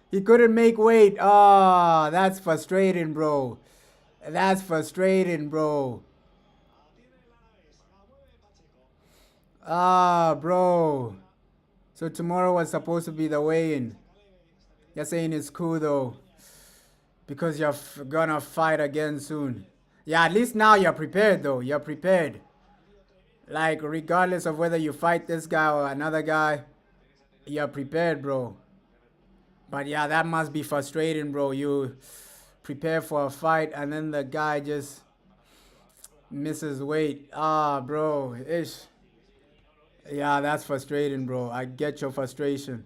He couldn't make weight. Ah, that's frustrating, bro. That's frustrating, bro. Ah, bro. So tomorrow was supposed to be the weigh-in. You're saying it's cool though, because you're gonna fight again soon. Yeah, at least now you're prepared though. You're prepared. Like regardless of whether you fight this guy or another guy, you're prepared, bro. But yeah, that must be frustrating, bro. You prepare for a fight and then the guy just misses weight. Ah, bro. Ish. Yeah, that's frustrating, bro. I get your frustration.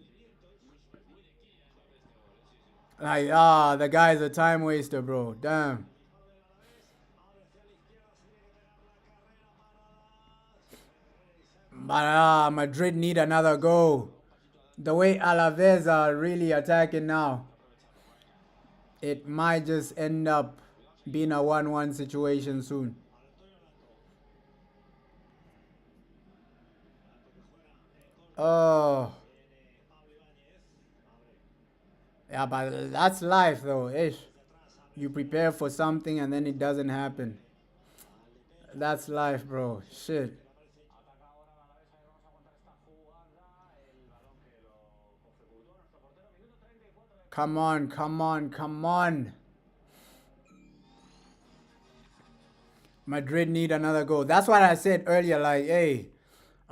Like, the guy's a time waster, bro. Damn. But Madrid need another goal. The way Alaves are really attacking now, it might just end up being a 1-1 situation soon. Oh. Yeah, but that's life though, ish. You prepare for something and then it doesn't happen. That's life, bro. Shit. Come on, come on, come on. Madrid need another goal. That's what I said earlier. Like, hey,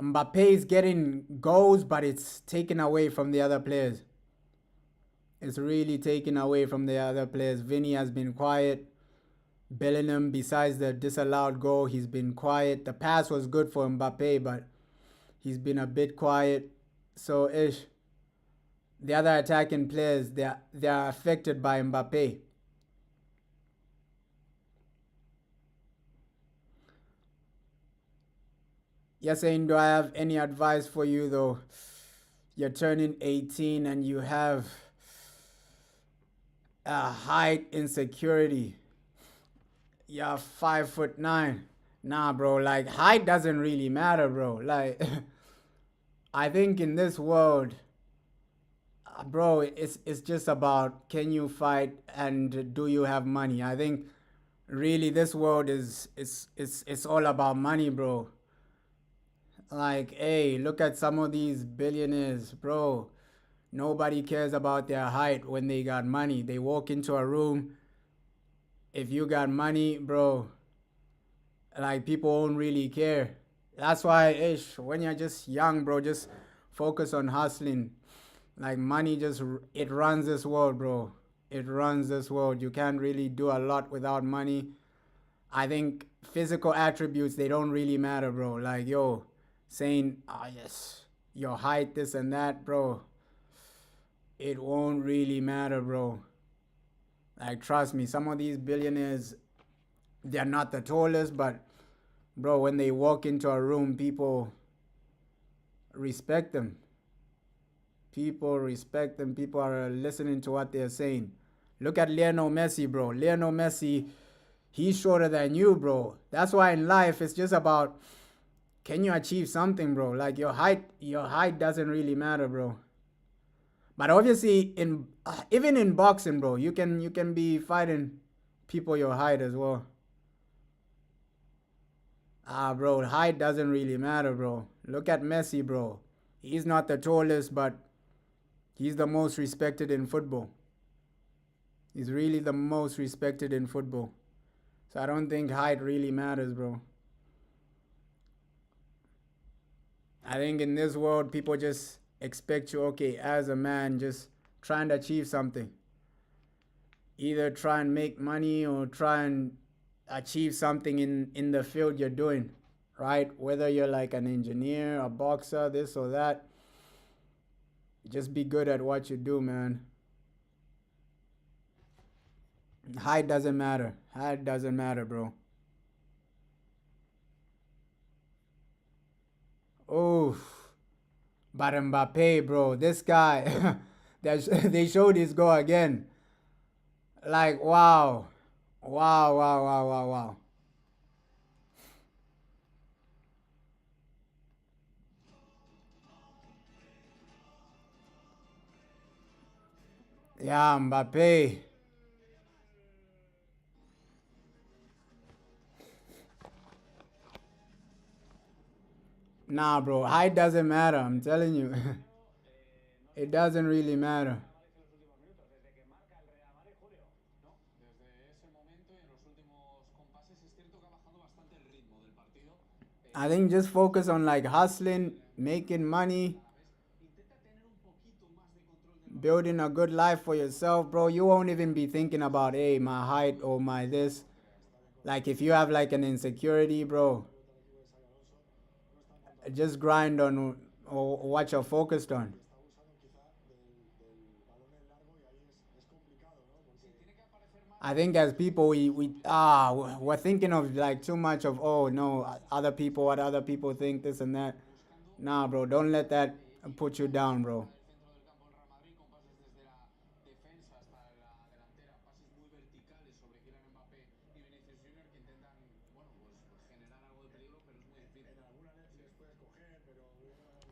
Mbappe is getting goals, but it's taken away from the other players. It's really taken away from the other players. Vinny has been quiet. Bellingham, besides the disallowed goal, he's been quiet. The pass was good for Mbappe, but he's been a bit quiet. So, ish. The other attacking players, they are affected by Mbappe. You're saying, do I have any advice for you though? You're turning 18 and you have a height insecurity. You're 5'9". Nah, bro, like height doesn't really matter, bro. Like, I think in this world, bro, it's just about can you fight and do you have money. I think really this world is it's all about money, bro. Like, hey, look at some of these billionaires, bro. Nobody cares about their height when they got money. They walk into a room. If you got money, bro, like people won't really care. That's why, ish, when you're just young, bro, just focus on hustling. Like money just, it runs this world, bro. It runs this world. You can't really do a lot without money. I think physical attributes, they don't really matter, bro. Like, yo, saying, yes, your height, this and that, bro. It won't really matter, bro. Like, trust me, some of these billionaires, they're not the tallest, but, bro, when they walk into a room, people respect them. People respect them. People are listening to what they're saying. Look at Lionel Messi, bro. Lionel Messi, he's shorter than you, bro. That's why in life, it's just about, can you achieve something, bro? Like, your height doesn't really matter, bro. But obviously, in even in boxing, bro, you can be fighting people your height as well. Bro, height doesn't really matter, bro. Look at Messi, bro. He's not the tallest, but he's the most respected in football. He's really the most respected in football. So I don't think height really matters, bro. I think in this world, people just expect you, okay, as a man, just trying to achieve something. Either try and make money or try and achieve something in the field you're doing, right? Whether you're like an engineer, a boxer, this or that, just be good at what you do, man. Height doesn't matter. Height doesn't matter, bro. Oh, but Mbappe, bro, this guy, they showed his goal again. Like, wow. Wow, wow, wow, wow, wow. Yeah, Mbappe. Nah, bro, height doesn't matter. I'm telling you. It doesn't really matter. I think just focus on like hustling, making money, building a good life for yourself, bro. You won't even be thinking about, hey, my height or my this. Like if you have like an insecurity, bro, just grind on or what you're focused on. I think as people we're thinking of like too much of, oh no, other people, what other people think, this and that. Nah, bro, don't let that put you down, bro.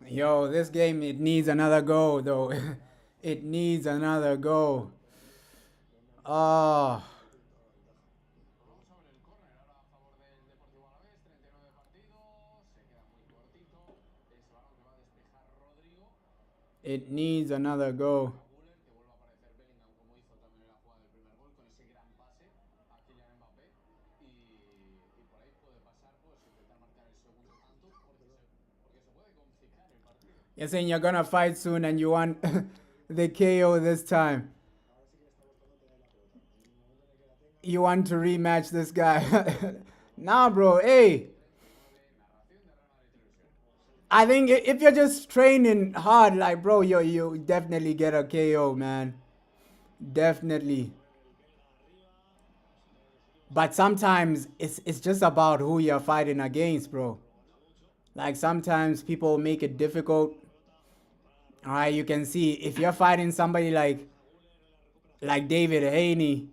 Yo, this game, it needs another goal though. It needs another goal. Oh, it needs another goal. You're saying you're gonna fight soon and you want the KO this time. You want to rematch this guy. Nah, bro, hey. I think if you're just training hard, like, bro, you definitely get a KO, man. Definitely. But sometimes it's just about who you're fighting against, bro. Like sometimes people make it difficult. All right, you can see if you're fighting somebody like David Haney,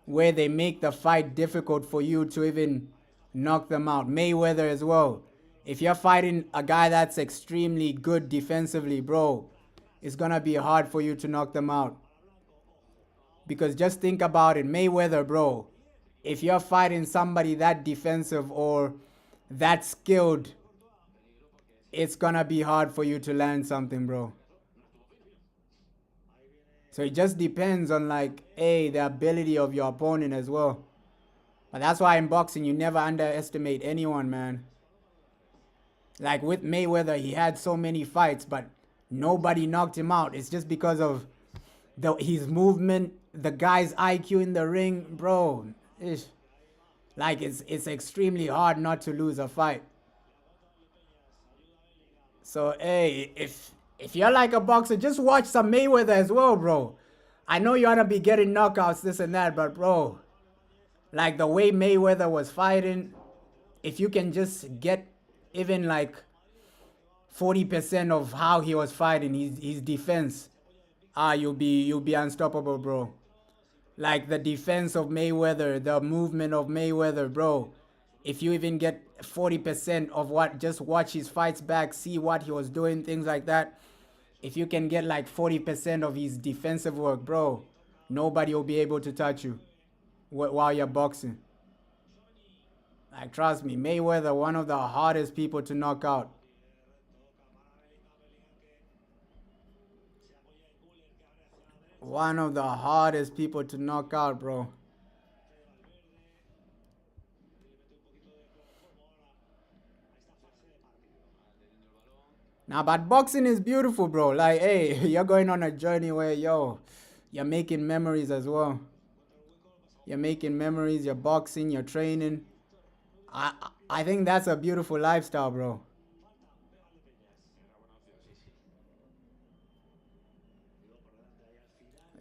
where they make the fight difficult for you to even knock them out. Mayweather as well. If you're fighting a guy that's extremely good defensively, bro, it's gonna be hard for you to knock them out. Because just think about it, Mayweather, bro. If you're fighting somebody that defensive or that skilled, it's gonna be hard for you to land something, bro. So it just depends on like, A, the ability of your opponent as well. But that's why in boxing, you never underestimate anyone, man. Like with Mayweather, he had so many fights, but nobody knocked him out. It's just because of his movement, the guy's IQ in the ring, bro. Ish. Like it's extremely hard not to lose a fight. So hey, if you're like a boxer, just watch some Mayweather as well, bro. I know you ought to be getting knockouts, this and that, but bro, like the way Mayweather was fighting, if you can just get even like 40% of how he was fighting, his defense, you'll be unstoppable, bro. Like the defense of Mayweather, the movement of Mayweather, bro. If you even get 40% of what, just watch his fights back, see what he was doing, things like that. if you can get like 40% of his defensive work, bro, nobody will be able to touch you while you're boxing. Like, trust me, Mayweather, one of the hardest people to knock out. One of the hardest people to knock out, bro. Nah, but boxing is beautiful, bro. Like, hey, you're going on a journey where, yo, you're making memories as well. You're making memories, you're boxing, you're training. I think that's a beautiful lifestyle, bro.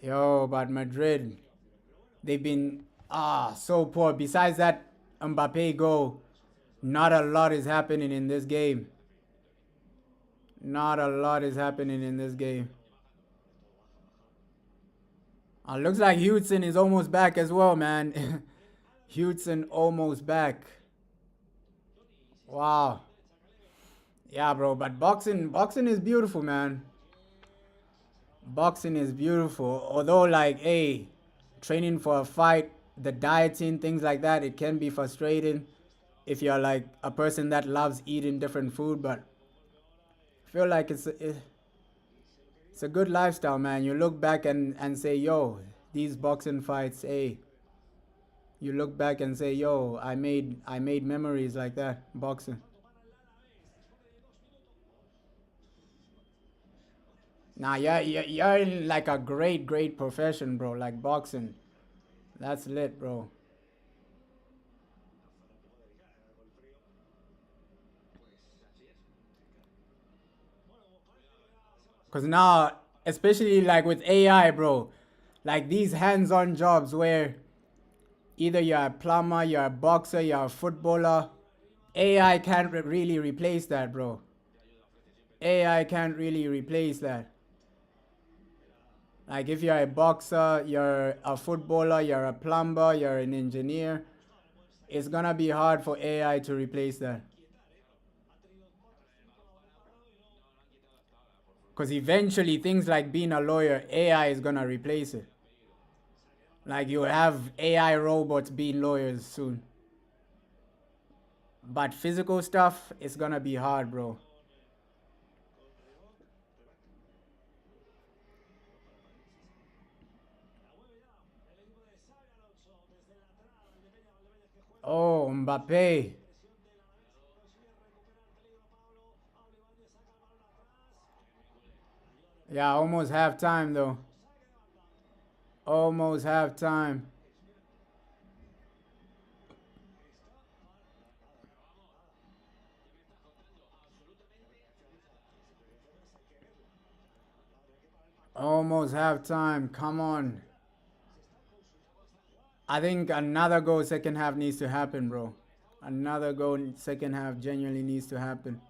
Yo, but Madrid, they've been so poor. Besides that Mbappe goal, not a lot is happening in this game. Not a lot is happening in this game. Looks like Hudson is almost back as well, man. Hudson almost back. Wow. Yeah, bro, but boxing is beautiful, man. Boxing is beautiful. Although, like, hey, training for a fight, the dieting, things like that, it can be frustrating if you're like a person that loves eating different food. But I feel like it's a good lifestyle, man. You look back and say, yo, these boxing fights, hey, you look back and say, yo, I made memories like that boxing. Nah, you're in like a great profession, bro. Like boxing, that's lit, bro. Cause now, especially like with AI, bro, like these hands-on jobs where either you're a plumber, you're a boxer, you're a footballer, AI can't really replace that, bro. AI can't really replace that. Like if you're a boxer, you're a footballer, you're a plumber, you're an engineer, it's gonna be hard for AI to replace that. Because eventually things like being a lawyer, AI is gonna replace it. Like you have AI robots being lawyers soon. But physical stuff, it's gonna be hard, bro. Oh, Mbappe. Yeah, almost half time though. Almost half time. Almost half time. Come on. I think another goal second half needs to happen, bro. Another goal second half genuinely needs to happen.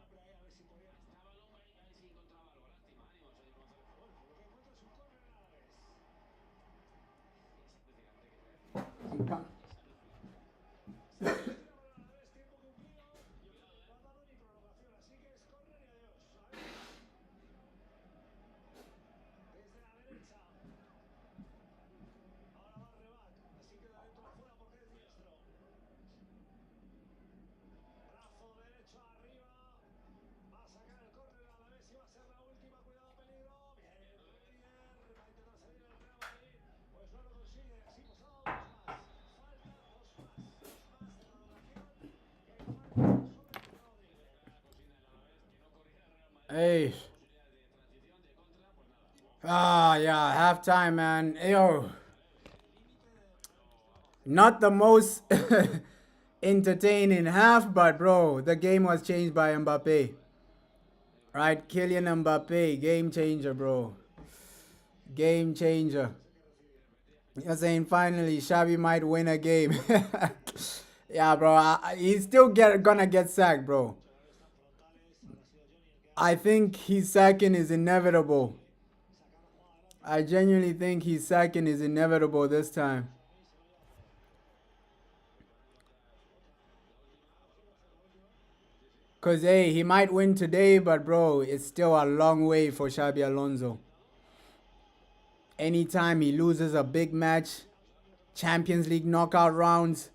Hey. Yeah, halftime, man. Yo, not the most entertaining half, but bro, the game was changed by Mbappe. Right, Kylian Mbappe, game changer, bro. Game changer. You're saying finally Xavi might win a game. Yeah, bro. He's still gonna get sacked, bro. I think his sacking is inevitable. I genuinely think his sacking is inevitable this time. Because, hey, he might win today, but, bro, it's still a long way for Xabi Alonso. Anytime he loses a big match, Champions League knockout rounds,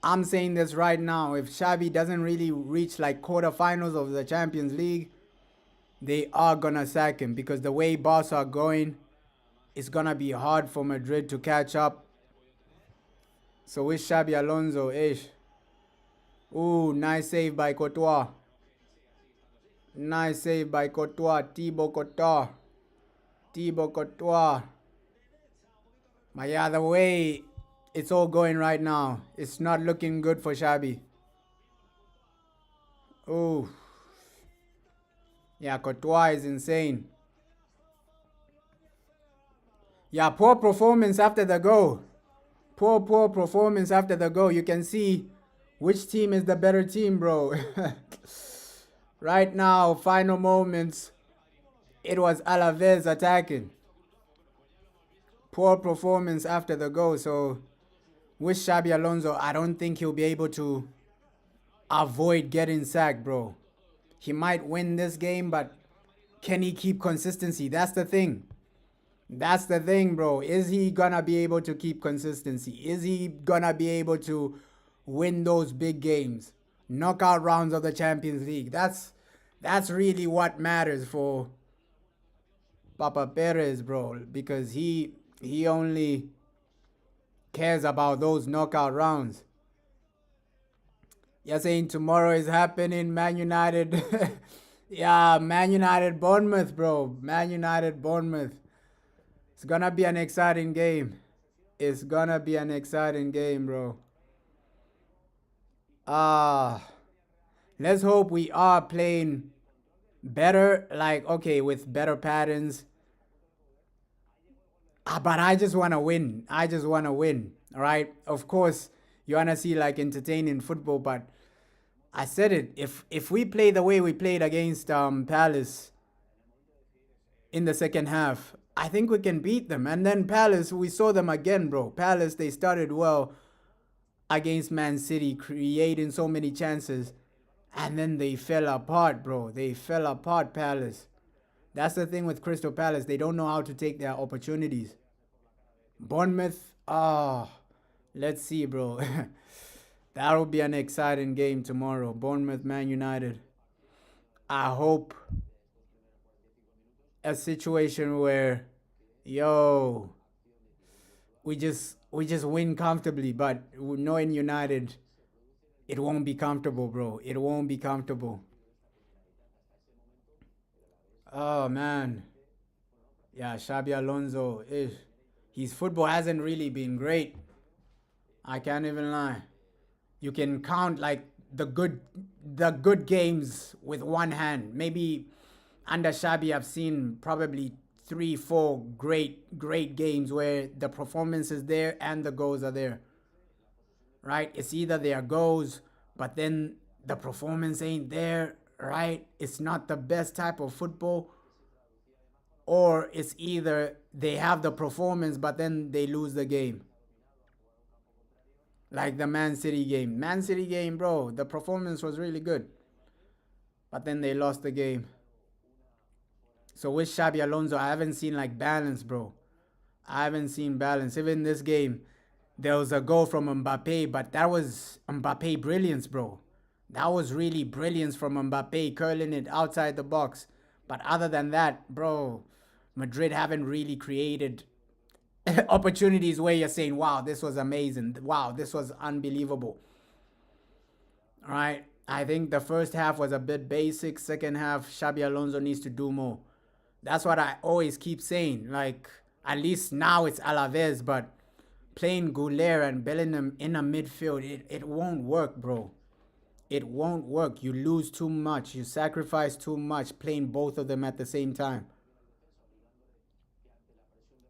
I'm saying this right now, if Xabi doesn't really reach like quarterfinals of the Champions League, they are going to sack him because the way Barca are going, it's going to be hard for Madrid to catch up. So with Xabi Alonso, ish. Ooh, nice save by Courtois. Nice save by Courtois. Thibaut Courtois. Thibaut Courtois. But yeah, the way it's all going right now, it's not looking good for Xabi. Ooh. Yeah, Courtois is insane. Yeah, poor performance after the goal. Poor performance after the goal. You can see which team is the better team, bro. Right now, final moments, it was Alaves attacking. Poor performance after the goal. So with Xabi Alonso, I don't think he'll be able to avoid getting sacked, bro. He might win this game, but can he keep consistency? That's the thing. That's the thing, bro. Is he gonna be able to keep consistency? Is he gonna be able to win those big games? Knockout rounds of the Champions League. That's really what matters for Papa Perez, bro. Because he only cares about those knockout rounds. You're saying tomorrow is happening, Man United. Yeah, Man United Bournemouth, bro. Man United Bournemouth. It's gonna be an exciting game. It's gonna be an exciting game, bro. Let's hope we are playing better, like, okay, with better patterns. But I just want to win. I just want to win, all right? Of course, you want to see, like, entertaining football, but I said it. If we play the way we played against Palace in the second half, I think we can beat them. And then Palace, we saw them again, bro. Palace, they started well against Man City, creating so many chances. And then they fell apart, bro. They fell apart, Palace. That's the thing with Crystal Palace. They don't know how to take their opportunities. Bournemouth, let's see, bro. That'll be an exciting game tomorrow. Bournemouth, Man United. I hope a situation where, yo, we just win comfortably, but knowing United, it won't be comfortable, bro. It won't be comfortable. Oh, man. Yeah, Xabi Alonso, his football hasn't really been great. I can't even lie. You can count like the good games with one hand. Maybe under Xabi, I've seen probably 3-4 great games where the performance is there and the goals are there. Right? It's either there are goals, but then the performance ain't there, right? It's not the best type of football. Or it's either they have the performance, but then they lose the game. Like the Man City game. Man City game, bro, the performance was really good. But then they lost the game. So with Xabi Alonso, I haven't seen like balance, bro. I haven't seen balance. Even this game, there was a goal from Mbappe, but that was Mbappe brilliance, bro. That was really brilliance from Mbappe, curling it outside the box. But other than that, bro, Madrid haven't really created opportunities where you're saying, wow, this was amazing. Wow, this was unbelievable. All right. I think the first half was a bit basic. Second half, Xabi Alonso needs to do more. That's what I always keep saying. Like, at least now it's Alaves, but playing Goulet and Bellingham in a midfield, it won't work, bro. It won't work. You lose too much. You sacrifice too much playing both of them at the same time.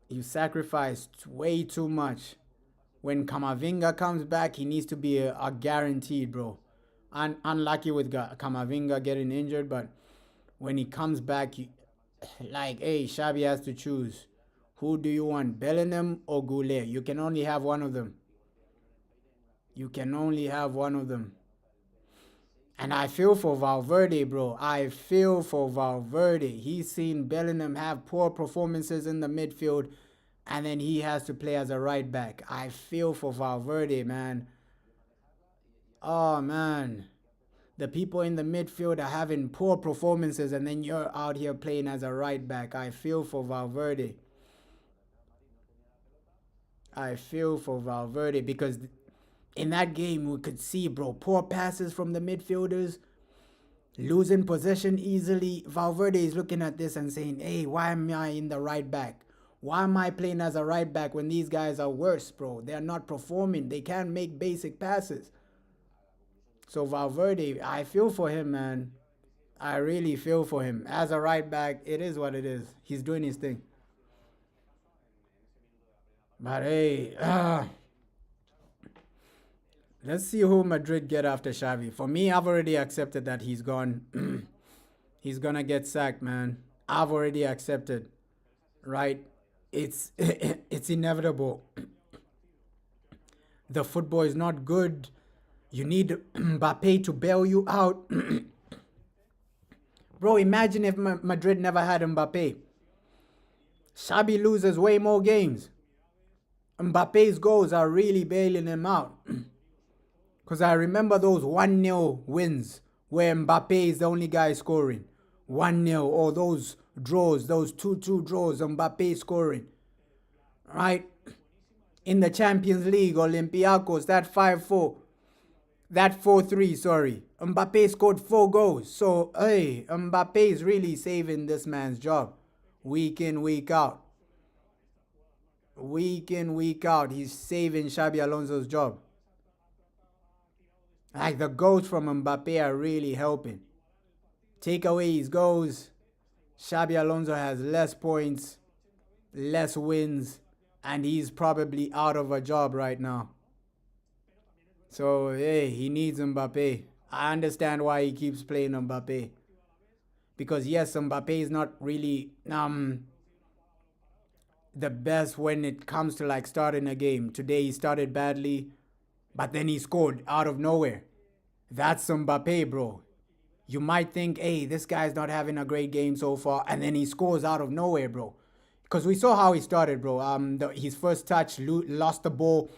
You sacrificed way too much. When Camavinga comes back, he needs to be a guaranteed, bro. Unlucky with Camavinga getting injured, but when he comes back, like, hey, Xabi has to choose. Who do you want, Bellingham or Goulet? You can only have one of them. You can only have one of them. And I feel for Valverde, bro. I feel for Valverde. He's seen Bellingham have poor performances in the midfield, and then he has to play as a right back. I feel for Valverde, man. Oh, man. The people in the midfield are having poor performances, and then you're out here playing as a right back. I feel for Valverde. I feel for Valverde because in that game we could see, bro, poor passes from the midfielders, losing possession easily. Valverde is looking at this and saying, hey, why am I in the right back? Why am I playing as a right back when these guys are worse, bro? They're not performing. They can't make basic passes. So Valverde, I feel for him, man. I really feel for him. As a right back, it is what it is. He's doing his thing. But hey, let's see who Madrid get after Xavi. For me, I've already accepted that he's gone. He's gonna get sacked, man. I've already accepted. Right? It's it's inevitable. The football is not good. You need Mbappe to bail you out. Bro, imagine if Madrid never had Mbappe. Xabi loses way more games. Mbappe's goals are really bailing him out. Because I remember those 1-0 wins where Mbappe is the only guy scoring. 1-0, or those draws, those 2-2 draws, Mbappe scoring. Right? In the Champions League, Olympiacos, that 5-4, that 4-3, sorry. Mbappe scored 4 goals. So, hey, Mbappe is really saving this man's job. Week in, week out. Week in, week out, he's saving Xabi Alonso's job. Like, the goals from Mbappe are really helping. Take away his goals, Xabi Alonso has less points, less wins, and he's probably out of a job right now. So, hey, he needs Mbappe. I understand why he keeps playing Mbappe. Because, yes, Mbappe is not really the best when it comes to, like, starting a game. Today he started badly, but then he scored out of nowhere. That's Mbappe, bro. You might think, hey, this guy's not having a great game so far, and then he scores out of nowhere, bro. Because we saw how he started, bro. His first touch, lost the ball,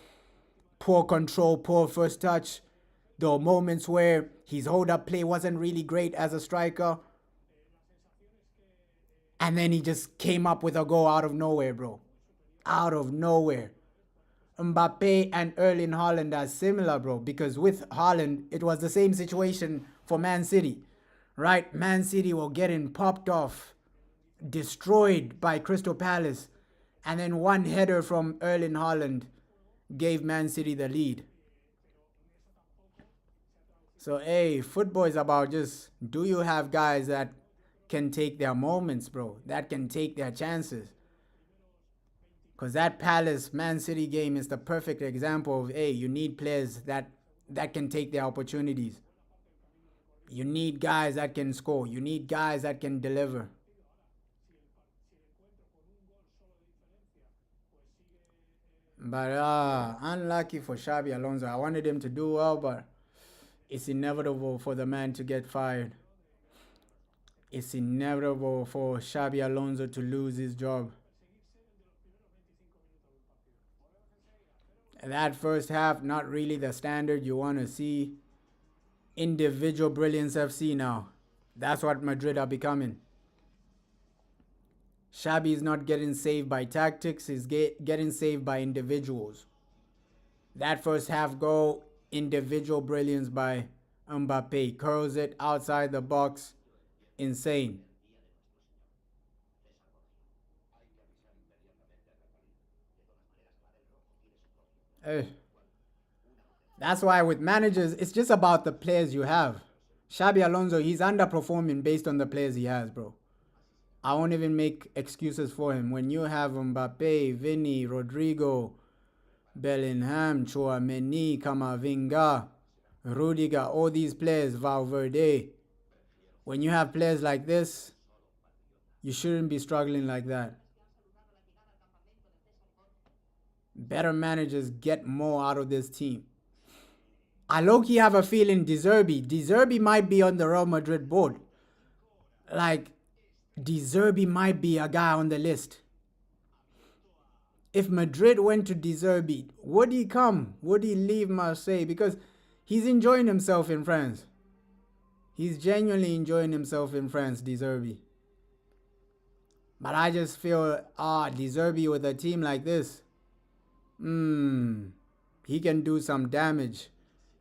poor control, poor first touch. There were moments where his hold-up play wasn't really great as a striker. And then he just came up with a goal out of nowhere, bro. Out of nowhere. Mbappe and Erling Haaland are similar, bro. Because with Haaland, it was the same situation for Man City. Right? Man City were getting popped off, destroyed by Crystal Palace. And then one header from Erling Haaland gave Man City the lead. So, hey, football is about just, do you have guys that can take their moments, bro? That can take their chances. Because that Palace Man City game is the perfect example of, hey, you need players that can take their opportunities. You need guys that can score. You need guys that can deliver. But unlucky for Xabi Alonso. I wanted him to do well, but it's inevitable for the man to get fired. It's inevitable for Xabi Alonso to lose his job. That first half, not really the standard you want to see. Individual brilliance FC now. That's what Madrid are becoming. Xabi is not getting saved by tactics. He's getting saved by individuals. That first half goal, individual brilliance by Mbappe. Curls it outside the box. Insane. That's why with managers, it's just about the players you have. Xabi Alonso, he's underperforming based on the players he has, bro. I won't even make excuses for him. When you have Mbappe, Vinny, Rodrigo, Bellingham, Chouameni, Camavinga, Rudiger, all these players, Valverde. When you have players like this, you shouldn't be struggling like that. Better managers get more out of this team. I low-key have a feeling De Zerbi might be on the Real Madrid board. Like, De Zerbi might be a guy on the list. If Madrid went to De Zerbi, would he come? Would he leave Marseille? Because he's enjoying himself in France. He's genuinely enjoying himself in France, De Zerbi. But I just feel, De Zerbi with a team like this, he can do some damage.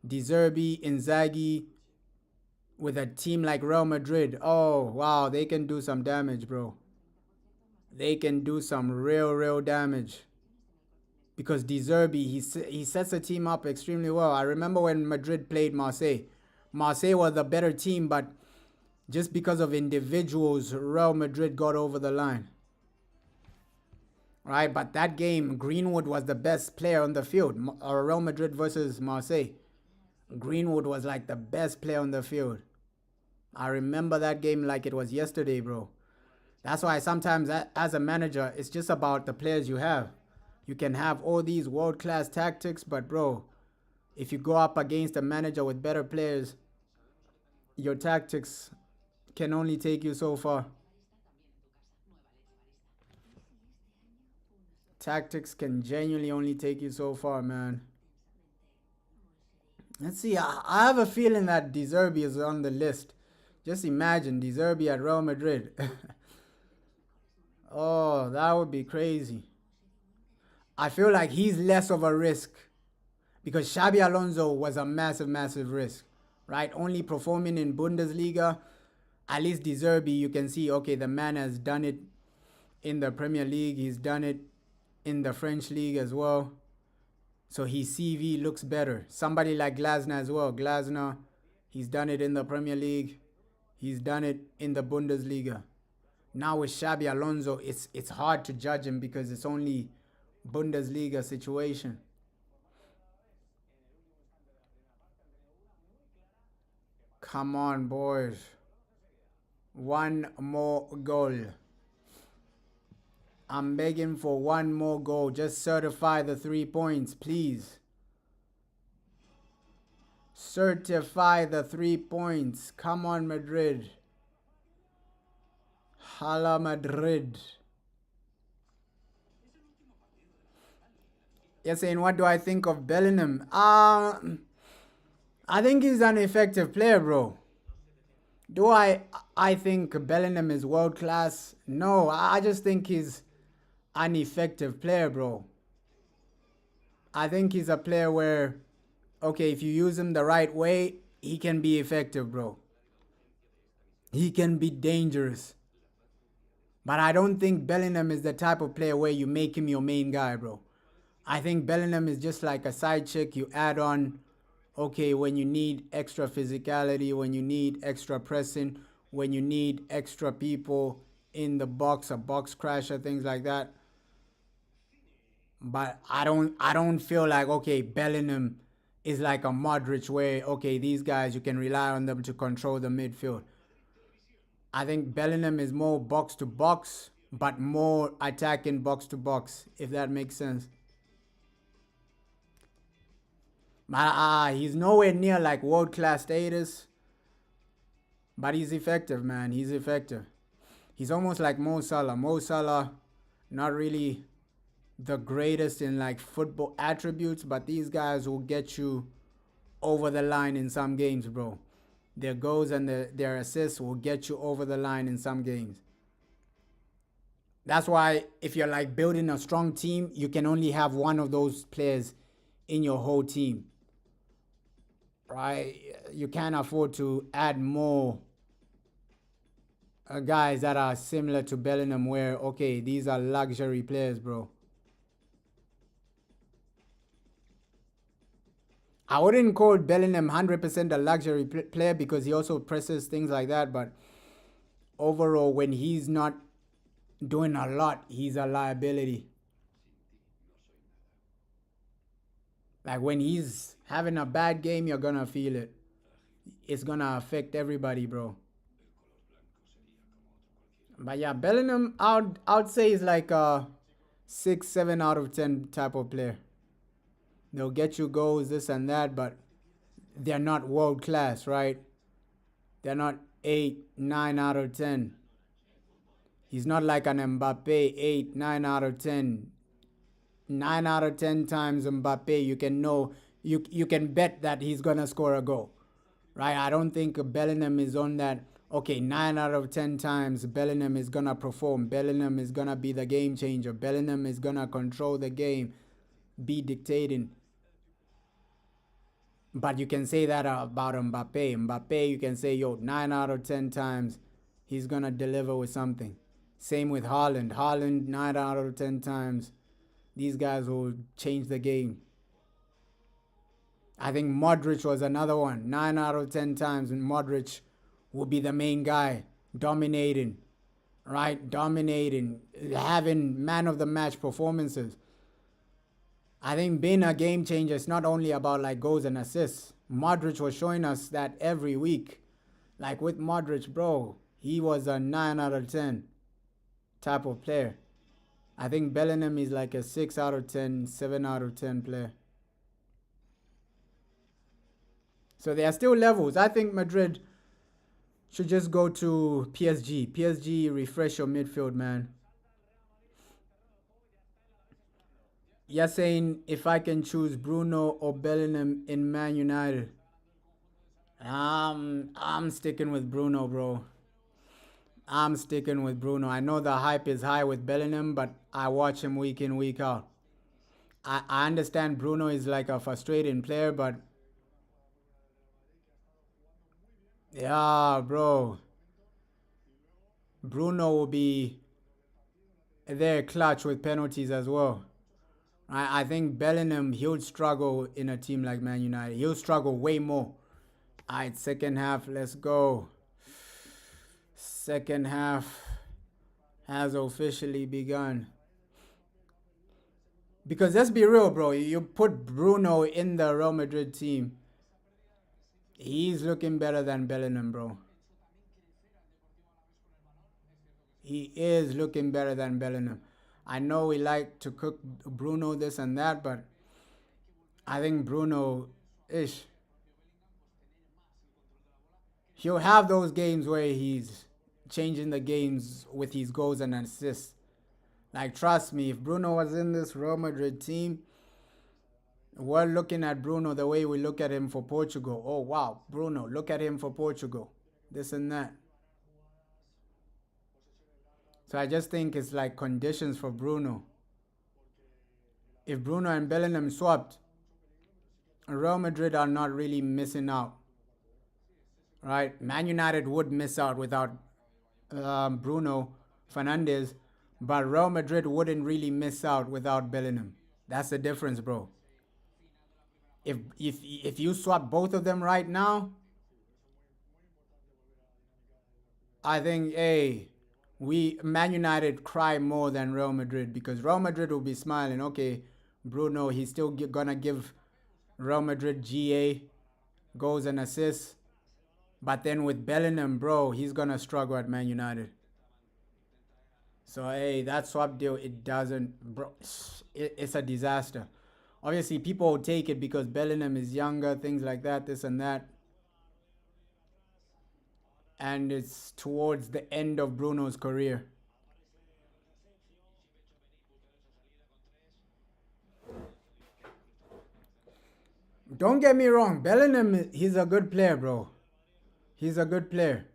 De Zerbi, Inzaghi, with a team like Real Madrid, oh, wow, they can do some damage, bro. They can do some real damage. Because De Zerbi, he sets the team up extremely well. I remember when Madrid played Marseille. Marseille was the better team, but just because of individuals, Real Madrid got over the line. Right, but that game, Greenwood was the best player on the field. Real Madrid versus Marseille. Greenwood was like the best player on the field. I remember that game like it was yesterday, bro. That's why sometimes as a manager, it's just about the players you have. You can have all these world-class tactics, but bro, if you go up against a manager with better players, your tactics can only take you so far. Tactics can genuinely only take you so far, man. Let's see. I have a feeling that De Zerbi is on the list. Just imagine De Zerbi at Real Madrid. Oh, that would be crazy. I feel like he's less of a risk because Xabi Alonso was a massive risk, right? Only performing in Bundesliga. At least De Zerbi, you can see, okay, the man has done it in the Premier League. He's done it in the French League as well. So his CV looks better. Somebody like Glasner as well. Glasner, he's done it in the Premier League. He's done it in the Bundesliga. Now with Xabi Alonso, it's hard to judge him because it's only Bundesliga situation. Come on, boys. One more goal. I'm begging for one more goal. Just certify the 3 points, please. Certify the 3 points. Come on, Madrid. Hala Madrid. You're saying, what do I think of Bellingham? I think he's an effective player, bro. Do I think Bellingham is world class? No, I just think he's an effective player, bro. I think he's a player where, okay, if you use him the right way, he can be effective, bro. He can be dangerous. But I don't think Bellingham is the type of player where you make him your main guy, bro. I think Bellingham is just like a side chick you add on, okay, when you need extra physicality, when you need extra pressing, when you need extra people in the box, a box crasher, things like that. But I don't feel like, okay, Bellingham is like a Modric where, okay, these guys, you can rely on them to control the midfield. I think Bellingham is more box to box, but more attacking box to box, if that makes sense. He's nowhere near like world-class status, but he's effective, man. He's effective. He's almost like Mo Salah. Mo Salah, not really the greatest in like football attributes, but these guys will get you over the line in some games, bro. Their goals and their assists will get you over the line in some games. That's why if you're like building a strong team, you can only have one of those players in your whole team. Right? You can't afford to add more guys that are similar to Bellingham where, okay, these are luxury players, bro. I wouldn't call Bellingham 100% a luxury player because he also presses things like that. But overall, when he's not doing a lot, he's a liability. Like when he's having a bad game, you're going to feel it. It's going to affect everybody, bro. But yeah, Bellingham, I'd say is like a 6, 7 out of 10 type of player. They'll get you goals, this and that, but they're not world class, right? They're not 8, 9 out of 10. He's not like an Mbappe, 8, 9 out of 10. 9 out of 10 times Mbappe, you can know, you can bet that he's going to score a goal, right? I don't think Bellingham is on that. Okay, 9 out of 10 times Bellingham is going to perform. Bellingham is going to be the game changer. Bellingham is going to control the game, be dictating. But you can say that about Mbappe. Mbappe, you can say, yo, 9 out of 10 times he's going to deliver with something. Same with Haaland. Haaland, 9 out of 10 times, these guys will change the game. I think Modric was another one. 9 out of 10 times, and Modric will be the main guy, dominating, right? Dominating, having man of the match performances. I think being a game changer is not only about like goals and assists. Modric was showing us that every week. Like with Modric, bro, he was a 9 out of 10 type of player. I think Bellingham is like a 6 out of 10, 7 out of 10 player. So there are still levels. I think Madrid should just go to PSG. PSG, refresh your midfield, man. You're saying if I can choose Bruno or Bellingham in Man United. I'm sticking with Bruno, bro. I'm sticking with Bruno. I know the hype is high with Bellingham, but I watch him week in, week out. I understand Bruno is like a frustrating player, but yeah, bro. Bruno will be there clutch with penalties as well. I think Bellingham, he'll struggle in a team like Man United. He'll struggle way more. All right, second half, let's go. Second half has officially begun. Because let's be real, bro. You put Bruno in the Real Madrid team, he's looking better than Bellingham, bro. He is looking better than Bellingham. I know we like to cook Bruno this and that, but I think Bruno, he'll have those games where he's changing the games with his goals and assists. Like, trust me, if Bruno was in this Real Madrid team, we're looking at Bruno the way we look at him for Portugal. Oh, wow, Bruno, look at him for Portugal. This and that. So I just think it's like conditions for Bruno. If Bruno and Bellingham swapped, Real Madrid are not really missing out. Right? Man United would miss out without Bruno Fernandes, but Real Madrid wouldn't really miss out without Bellingham. That's the difference, bro. If you swap both of them right now, I think, hey, Man United cry more than Real Madrid, because Real Madrid will be smiling. Okay, Bruno, he's still gonna give Real Madrid GA, goals and assists. But then with Bellingham, bro, he's gonna struggle at Man United. So hey, that swap deal, it doesn't, bro. It's a disaster. Obviously, people will take it because Bellingham is younger, things like that, this and that. And it's towards the end of Bruno's career. Don't get me wrong, Bellingham, he's a good player, bro. He's a good player.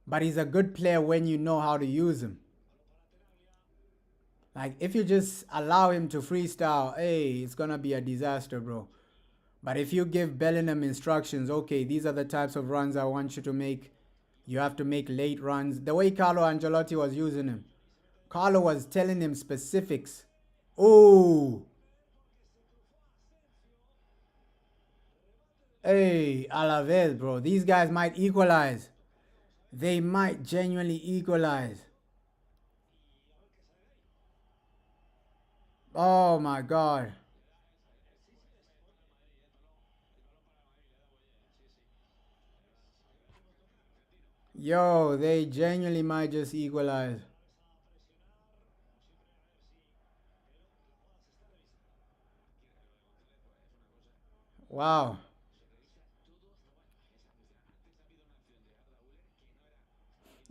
But he's a good player when you know how to use him. Like, if you just allow him to freestyle, hey, it's gonna be a disaster, bro. But if you give Bellingham instructions, okay, these are the types of runs I want you to make. You have to make late runs. The way Carlo Ancelotti was using him. Carlo was telling him specifics. Oh. Hey, Alaves, bro. These guys might equalize. They might genuinely equalize. Oh, my God. Yo, they genuinely might just equalize. Wow.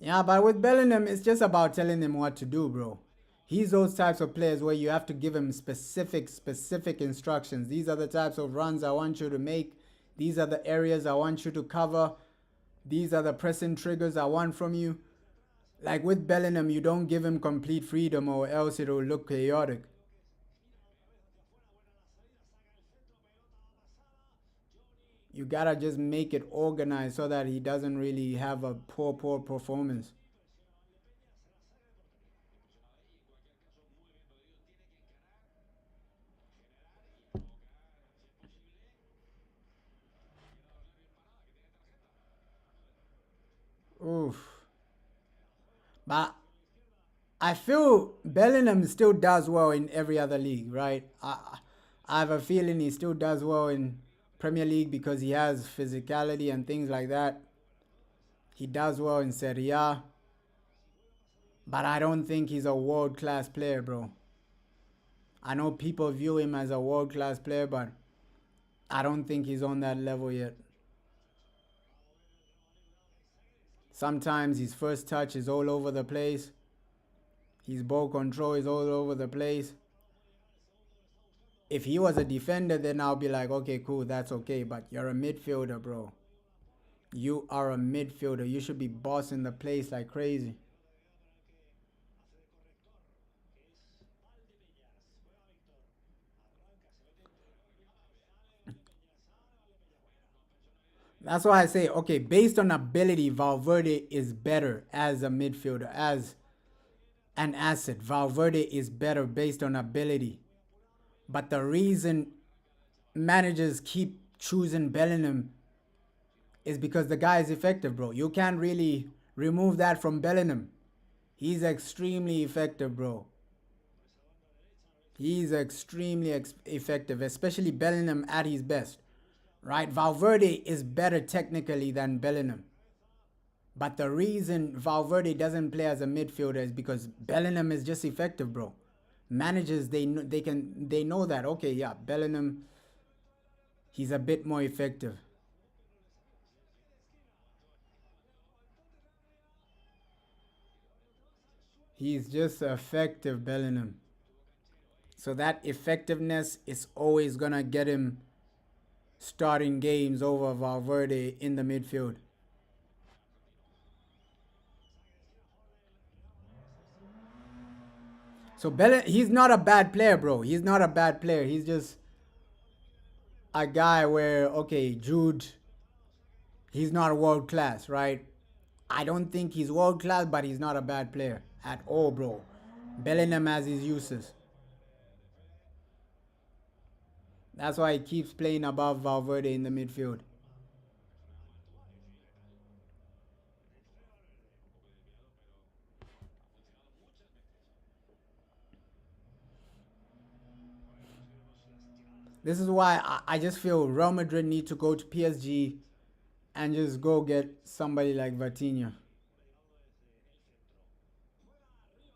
Yeah, but with Bellingham, it's just about telling him what to do, bro. He's those types of players where you have to give him specific instructions. These are the types of runs I want you to make. These are the areas I want you to cover. These are the pressing triggers I want from you. Like with Bellingham, you don't give him complete freedom or else it'll look chaotic. You gotta just make it organized so that he doesn't really have a poor performance. Oof. But I feel Bellingham still does well in every other league, right? I have a feeling he still does well in Premier League because he has physicality and things like that. He does well in Serie A. But I don't think he's a world-class player, bro. I know people view him as a world-class player, but I don't think he's on that level yet. Sometimes his first touch is all over the place. His ball control is all over the place. If he was a defender, then I'll be like, okay, cool, that's okay. But you're a midfielder, bro. You are a midfielder. You should be bossing the place like crazy. That's why I say, okay, based on ability, Valverde is better as a midfielder, as an asset. Valverde is better based on ability. But the reason managers keep choosing Bellingham is because the guy is effective, bro. You can't really remove that from Bellingham. He's extremely effective, bro. He's extremely effective, especially Bellingham at his best, right? Valverde is better technically than Bellingham. But the reason Valverde doesn't play as a midfielder is because Bellingham is just effective, bro. Managers, they know that, okay, yeah, Bellingham, he's a bit more effective. He's just effective, Bellingham. So that effectiveness is always going to get him starting games over Valverde in the midfield. So he's not a bad player, bro. He's not a bad player. He's just a guy where, okay, Jude, he's not world class, right? I don't think he's world class, but he's not a bad player at all, bro. Bellingham has his uses. That's why he keeps playing above Valverde in the midfield. This is why I just feel Real Madrid need to go to PSG and just go get somebody like Vitinha.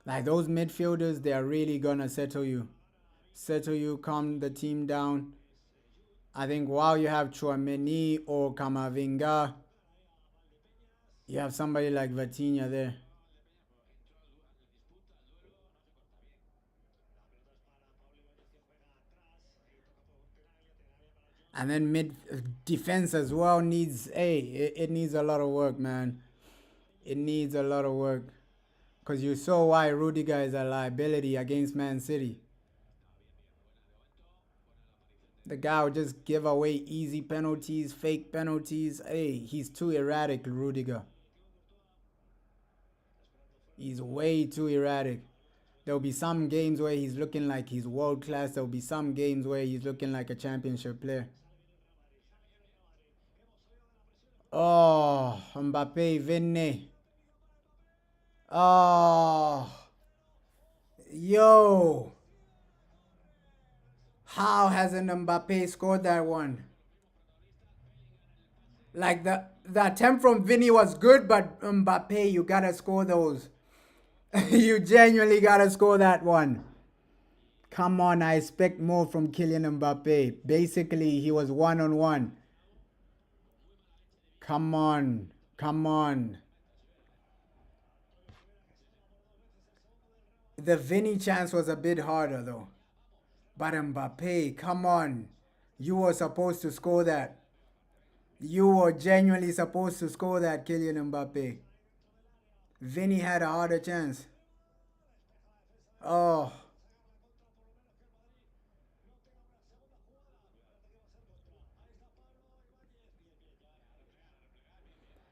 Like those midfielders, they are really gonna settle you. Settle you, calm the team down. I think while you have Chouameni or Camavinga, you have somebody like Vitinha there. And then mid defense as well needs, hey, it needs a lot of work, man. It needs a lot of work. Because you saw why Rudiger is a liability against Man City. The guy would just give away easy penalties, fake penalties. Hey, he's too erratic, Rudiger. He's way too erratic. There'll be some games where he's looking like he's world class. There'll be some games where he's looking like a championship player. Oh, Mbappe, Vinny. Oh, yo. How hasn't Mbappe scored that one? Like the attempt from Vinny was good, but Mbappe, you gotta score those. You genuinely gotta score that one. Come on, I expect more from Kylian Mbappe. Basically, he was one-on-one. Come on. Come on. The Vinny chance was a bit harder though. But Mbappe, come on. You were supposed to score that. You were genuinely supposed to score that, Kylian Mbappe. Vinny had a harder chance. Oh,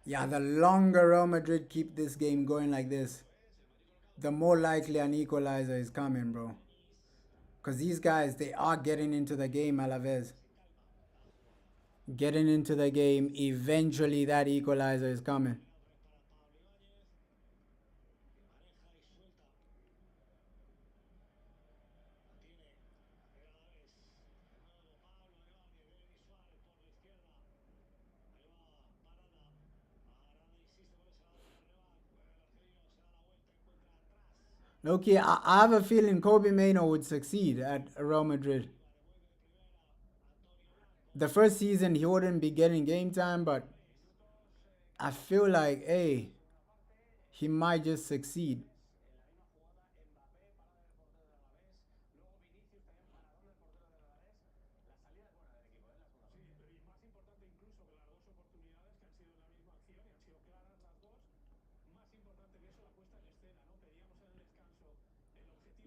yeah, the longer Real Madrid keep this game going like this, the more likely an equalizer is coming, bro. Because these guys, they are getting into the game, Alaves. Getting into the game, eventually that equalizer is coming. Okay, I have a feeling Kobe Mano would succeed at Real Madrid. The first season, he wouldn't be getting game time, but I feel like, hey, he might just succeed.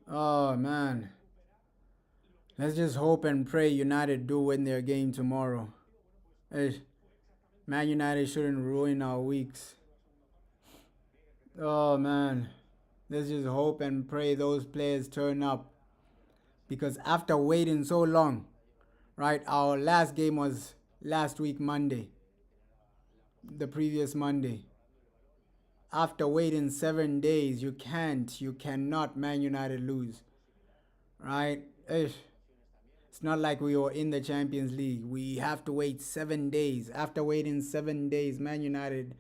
Oh, man. Let's just hope and pray United do win their game tomorrow. Hey, Man United shouldn't ruin our weeks. Oh, man. Let's just hope and pray those players turn up. Because after waiting so long, right, our last game was last week, Monday. The previous Monday. After waiting 7 days, you cannot Man United lose. Right? It's not like we were in the Champions League. We have to wait 7 days. After waiting 7 days, Man United,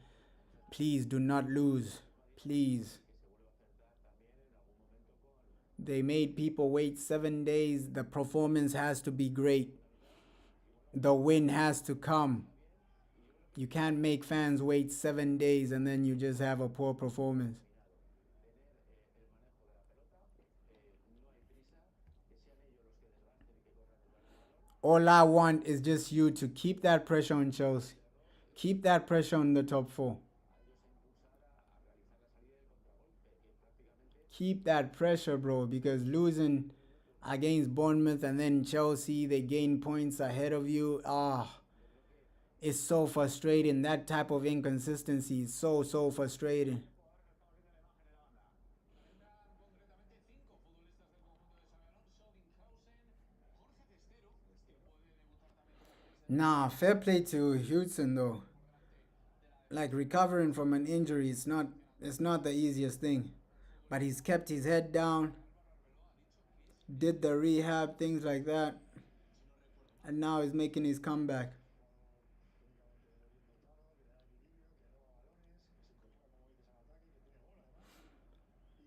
please do not lose. Please. They made people wait 7 days. The performance has to be great. The win has to come. You can't make fans wait 7 days and then you just have a poor performance. All I want is just you to keep that pressure on Chelsea. Keep that pressure on the top four. Keep that pressure, bro, because losing against Bournemouth and then Chelsea, they gain points ahead of you. It's so frustrating. That type of inconsistency is so frustrating. Nah, fair play to Houston though. Like recovering from an injury, it's not the easiest thing. But he's kept his head down, did the rehab, things like that, and now he's making his comeback.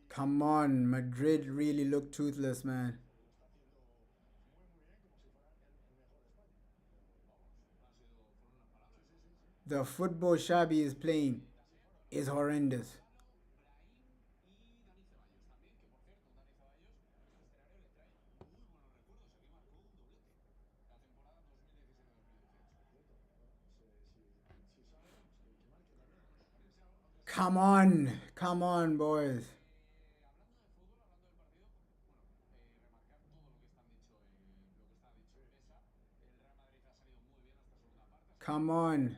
Come on, Madrid really look toothless, man. The football Shabby is playing is horrendous. Come on, boys. Come on.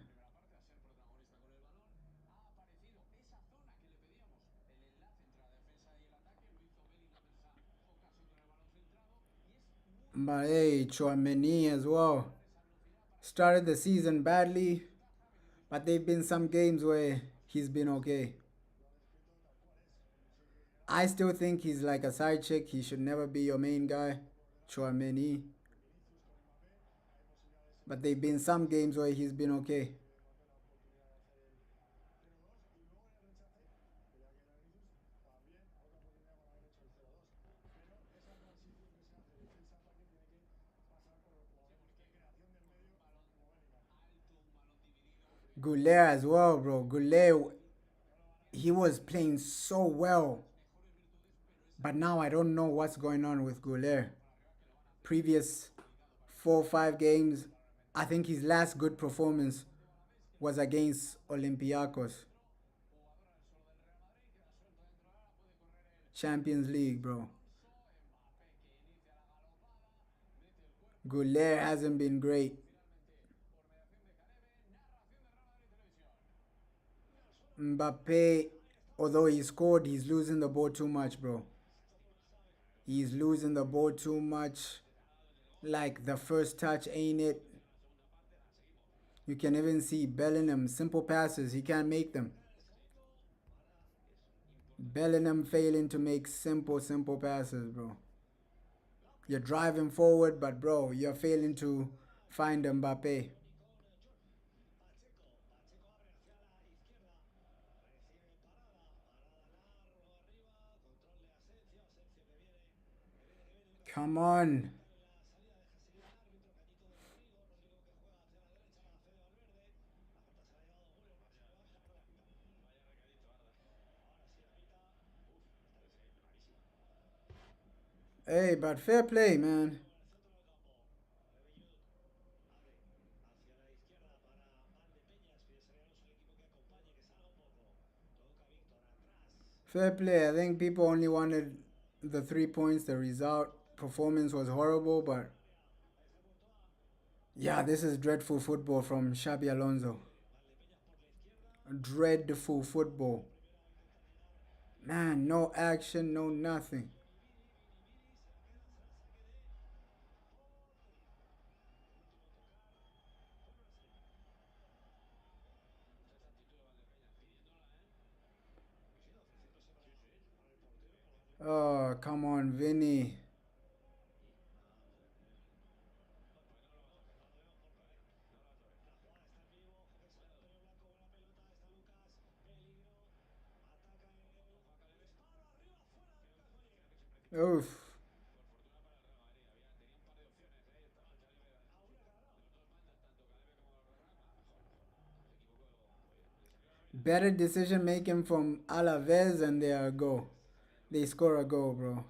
But hey, Chouameni as well. Started the season badly, but there've been some games where he's been okay. I still think he's like a side chick. He should never be your main guy, Chouameni. But there've been some games where he's been okay. Goulet as well, bro. Goulet, he was playing so well. But now I don't know what's going on with Goulet. Previous 4 or 5 games, I think his last good performance was against Olympiacos. Champions League, bro. Goulet hasn't been great. Mbappe, although he scored, he's losing the ball too much, bro. He's losing the ball too much. Like the first touch ain't it. You can even see Bellingham, simple passes, he can't make them. Bellingham failing to make simple passes, bro. You're driving forward, but bro, you're failing to find Mbappe. Come on. Hey, but fair play, man. Fair play. I think people only wanted the 3 points. The result performance was horrible, but yeah, this is dreadful football from Xabi Alonso. Dreadful football. Man, no action, no nothing. Oh, come on, Vinny. Oof. Better decision making from Alaves and they are a goal. They score a goal, bro.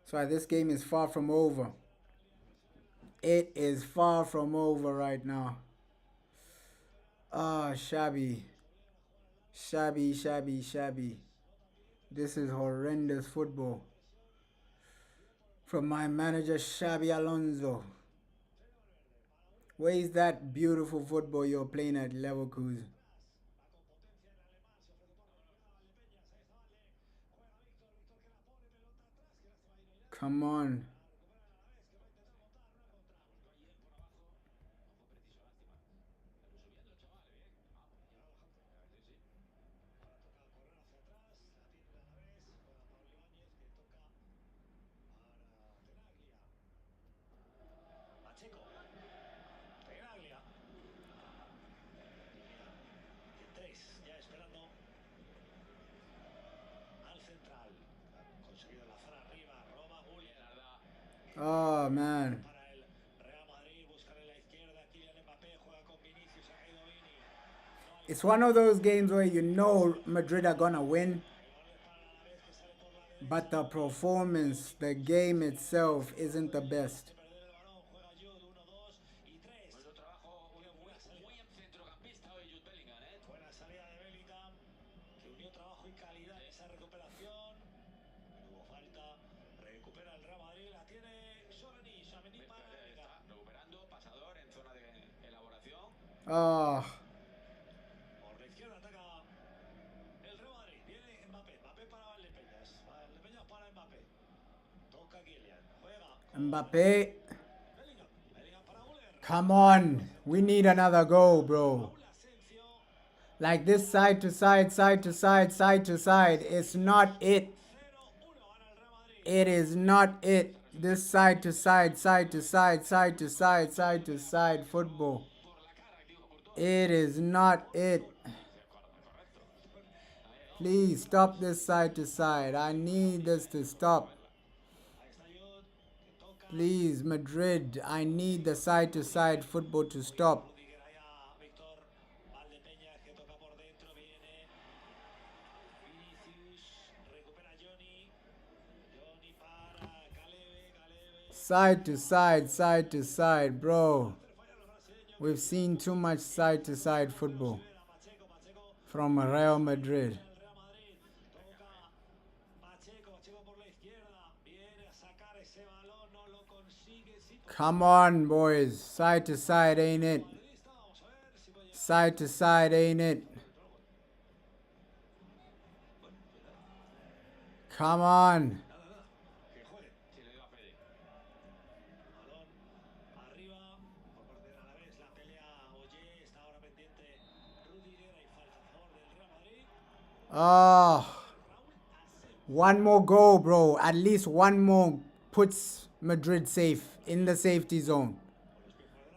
So this game is far from over. It is far from over right now. Ah, shabby. Shabby. This is horrendous football. From my manager, Xabi Alonso. Where is that beautiful football you're playing at Leverkusen? Come on. Oh, man. It's one of those games where you know Madrid are gonna win, but the performance, the game itself isn't the best. Oh, Mbappe. Come on. We need another goal, bro. Like this side to side, side to side, side to side. It's not it. It is not it. This side to side, side to side, side to side, side to side football. It is not it. Please stop this side to side. I need this to stop. Please, Madrid, I need the side to side football to stop. Side to side, bro. We've seen too much side to side football from Real Madrid. Come on, boys. Side to side, ain't it? Side to side, ain't it? Come on. Oh. One more goal, bro. At least one more puts Madrid safe in the safety zone.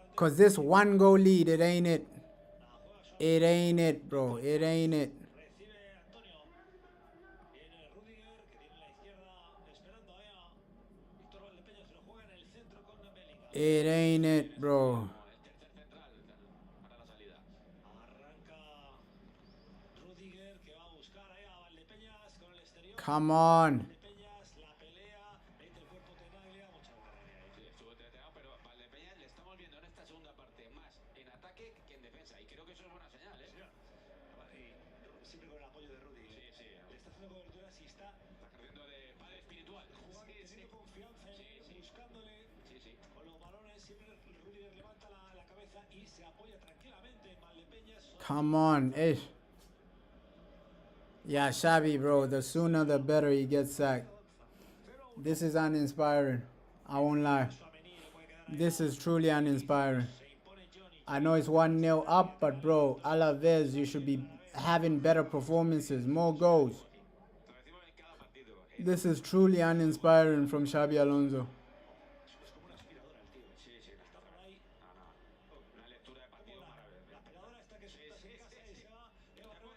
Because this one goal lead, it ain't it. It ain't it, bro. It ain't it. It ain't it, bro. Come on. Come on. Eh. Yeah, Xavi, bro. The sooner the better he gets sacked. This is uninspiring. I won't lie. This is truly uninspiring. I know it's 1-0 up, but bro, Alaves, you should be having better performances, more goals. This is truly uninspiring from Xabi Alonso.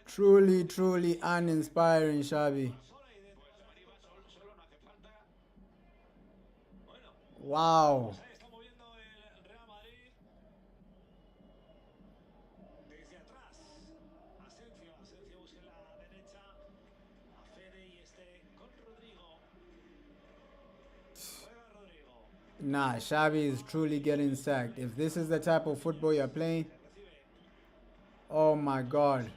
Truly, truly uninspiring, Xabi. Wow. Nah, Xavi is truly getting sacked. If this is the type of football you're playing, oh my God.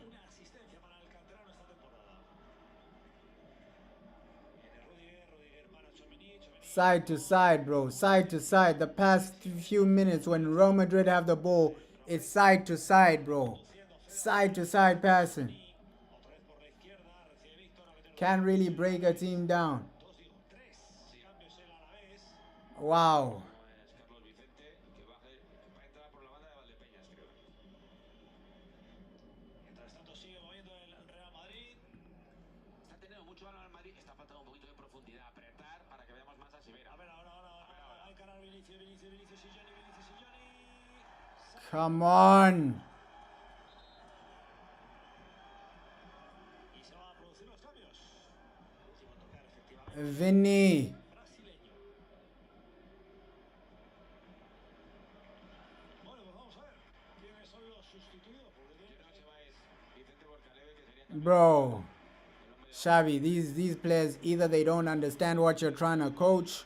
Side to side, bro. Side to side. The past few minutes when Real Madrid have the ball, it's side to side, bro. Side to side passing. Can't really break a team down. Wow. Come on. Vinny. Bro. Xavi, these players, either they don't understand what you're trying to coach,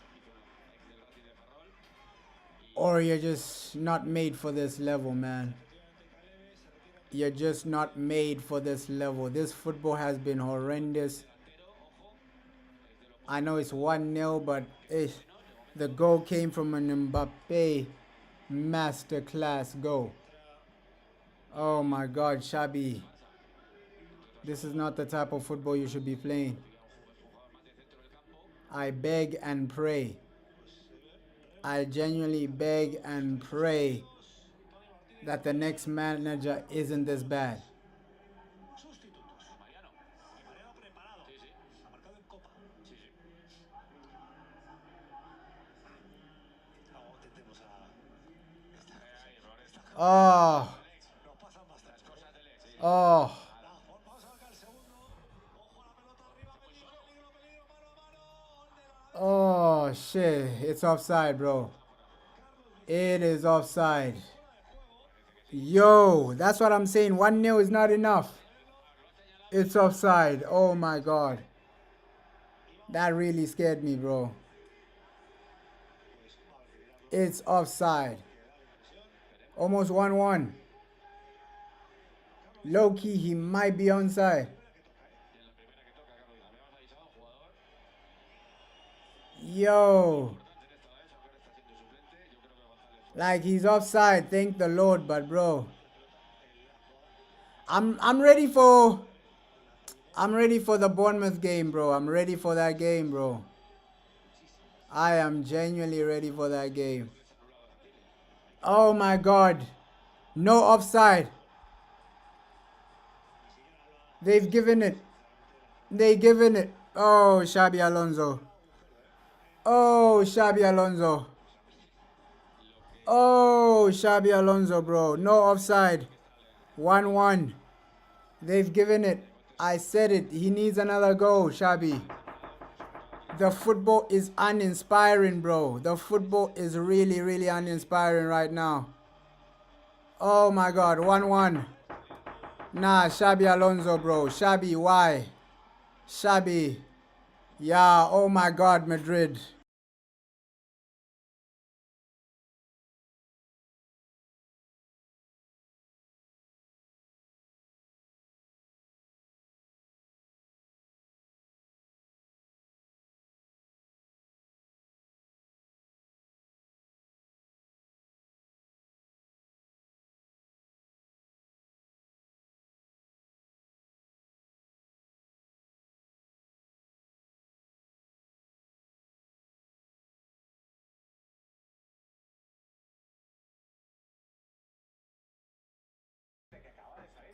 or you're just not made for this level, man. You're just not made for this level. This football has been horrendous. I know it's 1-0, but the goal came from an Mbappe masterclass goal. Oh my God, Xabi. This is not the type of football you should be playing. I beg and pray. I genuinely beg and pray that the next manager isn't this bad. Oh. Oh. Oh, shit. It's offside, bro. It is offside. Yo, that's what I'm saying. 1-0 is not enough. It's offside. Oh, my God. That really scared me, bro. It's offside. Almost 1-1. Low key, he might be onside. Yo. Like he's offside, thank the Lord, but bro. I'm ready for the Bournemouth game, bro. I'm ready for that game, bro. I am genuinely ready for that game. Oh my god. No offside. They've given it. They given it. Oh, Xabi Alonso. Oh, Xabi Alonso. Oh, Xabi Alonso, bro. No offside. 1-1. They've given it. I said it. He needs another goal, Xabi. The football is uninspiring, bro. The football is really, really uninspiring right now. Oh my god, 1-1. Nah, Xabi Alonso, bro. Xabi, why? Xabi. Yeah, oh my god, Madrid.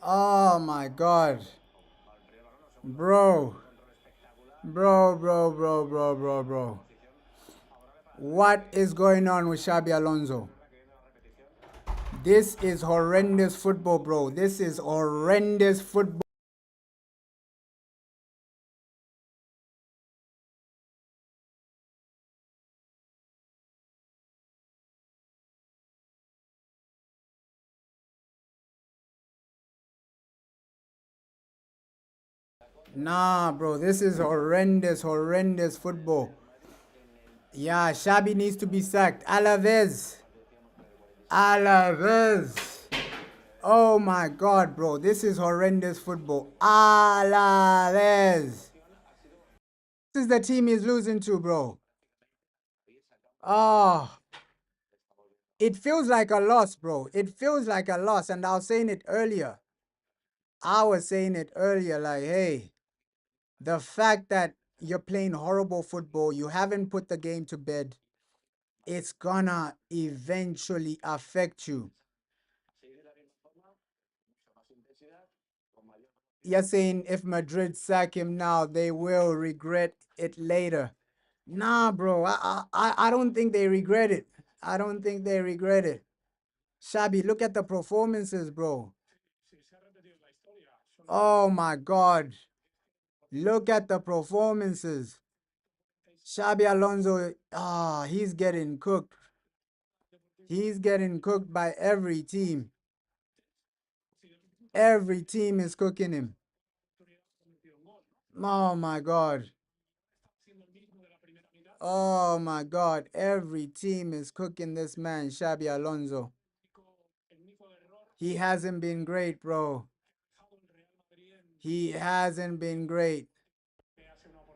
Oh my god. Bro. Bro. What is going on with Xabi Alonso? This is horrendous football, bro. This is horrendous football. Nah, bro. This is horrendous football. Yeah, Xabi needs to be sacked. Alaves. Alaves. Oh my god, bro. This is horrendous football. Alaves. This is the team he's losing to, bro. Oh, it feels like a loss, bro. It feels like a loss. And I was saying it earlier. Like, hey, the fact that you're playing horrible football, you haven't put the game to bed, it's gonna eventually affect you. You're saying if Madrid sack him now, they will regret it later. Nah, bro. I don't think they regret it. I don't think they regret it. Xabi, look at the performances, bro. Oh my God. Look at the performances. Xabi Alonso, he's getting cooked. He's getting cooked by every team. Every team is cooking him. Oh my God. Oh my God. Every team is cooking this man, Xabi Alonso. He hasn't been great, bro. He hasn't been great.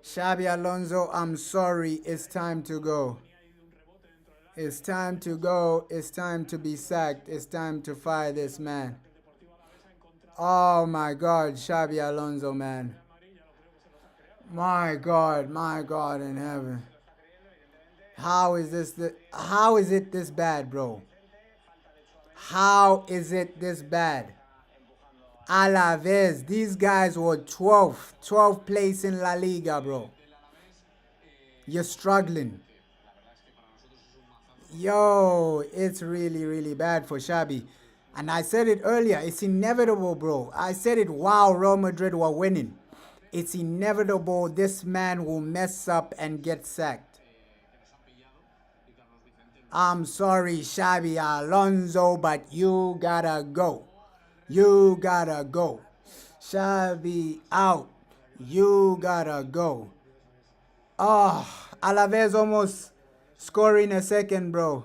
Xabi Alonso, I'm sorry. It's time to go. It's time to go. It's time to be sacked. It's time to fire this man. Oh my God, Xabi Alonso, man. My God in heaven. How is how is it this bad, bro? How is it this bad? Alaves, these guys were 12th place in La Liga, bro. You're struggling. Yo, it's really, really bad for Xabi. And I said it earlier, it's inevitable, bro. I said it while Real Madrid were winning. It's inevitable this man will mess up and get sacked. I'm sorry, Xabi Alonso, but you gotta go. You gotta go. Xabi out. You gotta go. Oh, Alaves almost scoring a second, bro.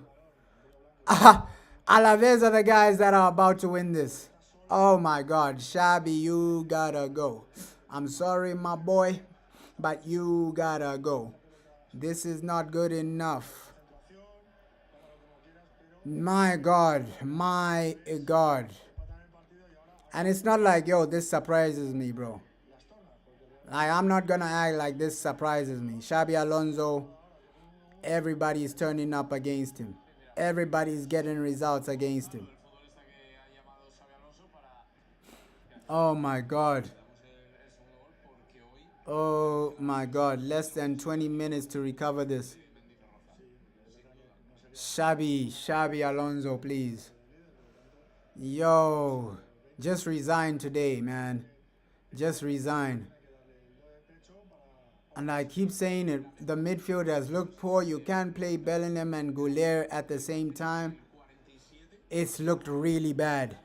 Alaves are the guys that are about to win this. Oh my God, Shabby, you gotta go. I'm sorry, my boy, but you gotta go. This is not good enough. My God, my God. And it's not like, yo, this surprises me, bro. Like, I'm not gonna act like this surprises me. Xabi Alonso, everybody's turning up against him. Everybody's getting results against him. Oh my God. Oh my God. Less than 20 minutes to recover this. Xabi Alonso, please. Yo, just resign today, man. Just resign. And I keep saying it, the midfielders look poor. You can't play Bellingham and Goulet at the same time. It's looked really bad.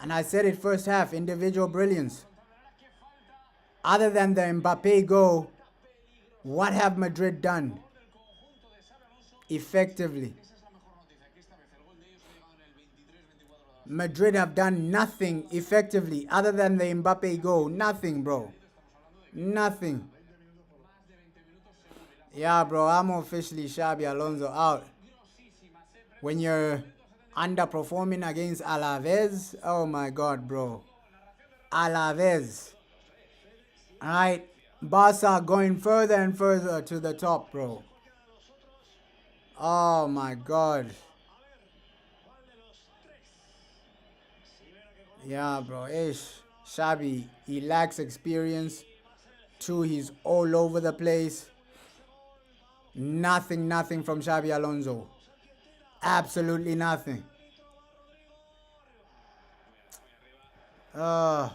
And I said it first half, individual brilliance. Other than the Mbappe goal, what have Madrid done effectively? Madrid have done nothing effectively other than the Mbappe goal. Nothing, bro. Nothing. Yeah, bro, I'm officially Xabi Alonso out. When you're underperforming against Alaves, oh my God, bro. Alaves. Alright, Barca going further and further to the top, bro. Oh my God. Yeah, bro. Xabi, he lacks experience. Two, he's all over the place. Nothing from Xabi Alonso. Absolutely nothing. The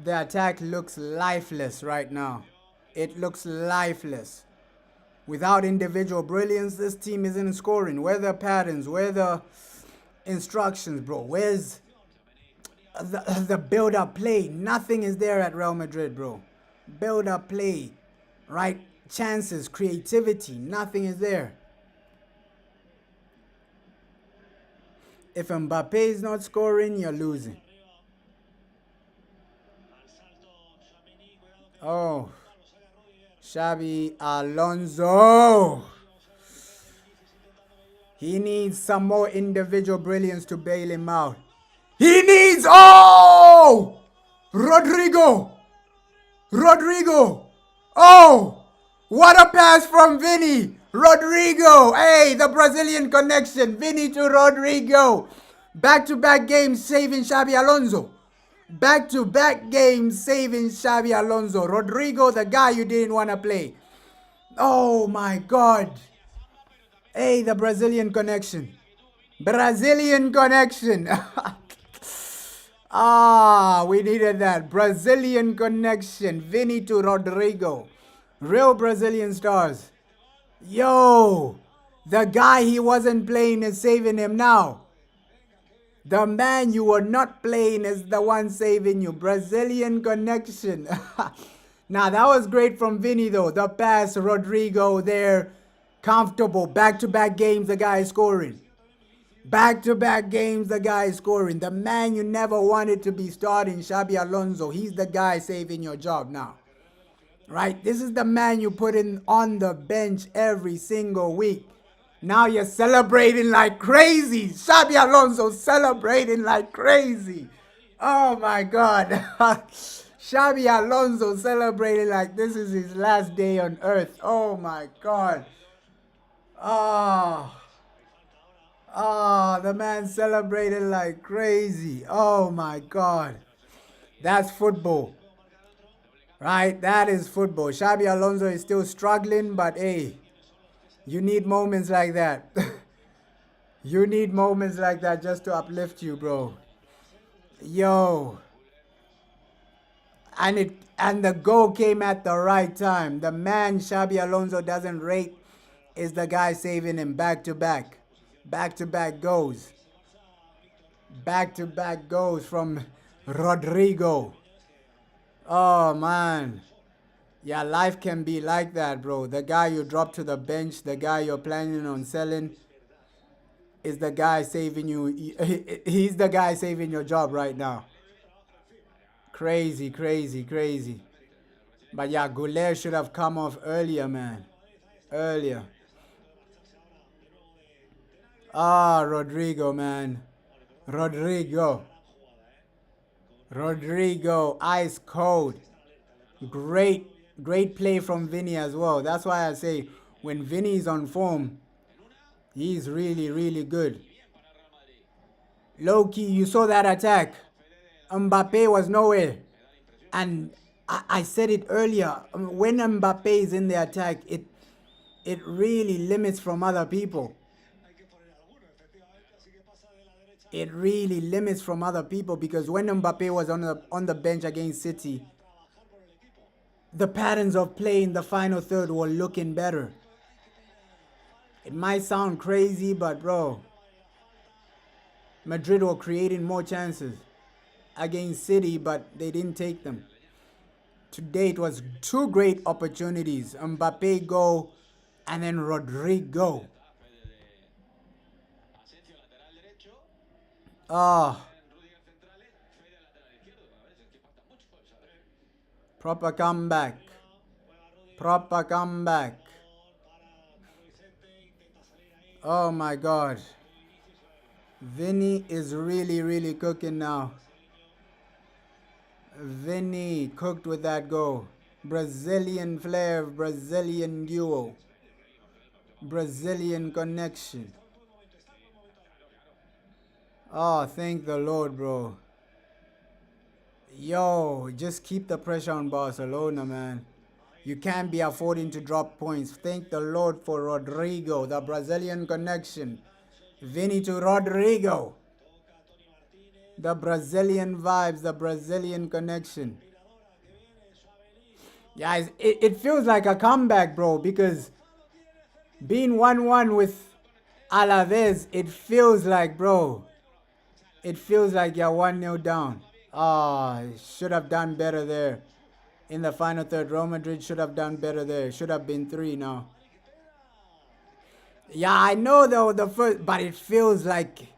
attack looks lifeless right now. It looks lifeless. Without individual brilliance, this team isn't scoring. Where are the patterns? Where are the instructions, bro? Where's the build-up play? Nothing is there at Real Madrid, bro. Build-up play, right? Chances, creativity, nothing is there. If Mbappe is not scoring, you're losing. Oh, Xabi Alonso. He needs some more individual brilliance to bail him out. He needs, oh, Rodrigo. Oh, what a pass from Vini. Rodrigo. Hey, the Brazilian connection. Vini to Rodrigo. Back-to-back games saving Xabi Alonso. Back-to-back games saving Xabi Alonso. Rodrigo, the guy you didn't want to play. Oh, my God. Hey, the Brazilian connection. Brazilian connection. We needed that. Brazilian connection. Vini to Rodrigo. Real Brazilian stars. Yo, the guy he wasn't playing is saving him now. The man you were not playing is the one saving you. Brazilian connection. Now, that was great from Vini, though. The pass, Rodrigo there. Comfortable. Back-to-back games, the guy is scoring. Back-to-back games, the guy is scoring. The man you never wanted to be starting, Xabi Alonso. He's the guy saving your job now. Right? This is the man you put in on the bench every single week. Now you're celebrating like crazy. Xabi Alonso celebrating like crazy. Oh my God. Xabi Alonso celebrating like this is his last day on earth. Oh my God. The man celebrated like crazy. Oh my God. That's football. Right? That is football. Xabi Alonso is still struggling, but hey, you need moments like that. You need moments like that just to uplift you, bro. Yo. And the goal came at the right time. The man Xabi Alonso doesn't rate is the guy saving him back to back. Back to back goals. Back to back goals from Rodrigo. Oh man. Yeah, life can be like that, bro. The guy you drop to the bench, the guy you're planning on selling, is the guy saving you. He's the guy saving your job right now. Crazy, crazy, crazy. But yeah, Goulet should have come off earlier, man. Earlier. Ah, Rodrigo, man. Rodrigo. Rodrigo, ice cold. Great, great play from Vinny as well. That's why I say when Vinny's on form, he's really, really good. Low key, you saw that attack. Mbappe was nowhere. And I said it earlier. When Mbappe is in the attack, it really limits from other people. It really limits from other people because when Mbappe was on the bench against City, the patterns of play in the final third were looking better. It might sound crazy, but bro, Madrid were creating more chances against City, but they didn't take them. Today it was two great opportunities. Mbappe go and then Rodrigo. Ah, proper comeback. Proper comeback. Oh my God. Vinny is really, really cooking now. Vinny cooked with that goal. Brazilian flair, Brazilian duo. Brazilian connection. Oh, thank the Lord, bro. Yo, just keep the pressure on Barcelona, man. You can't be affording to drop points. Thank the Lord for Rodrigo, the Brazilian connection. Vinny to Rodrigo. The Brazilian vibes, the Brazilian connection. Yeah, it feels like a comeback, bro, because being 1-1 with Alaves, it feels like, bro, it feels like you're 1-0 down. Ah, should have done better there. In the final third, Real Madrid should have done better there. Should have been 3 now. Yeah, I know though the first, but it feels like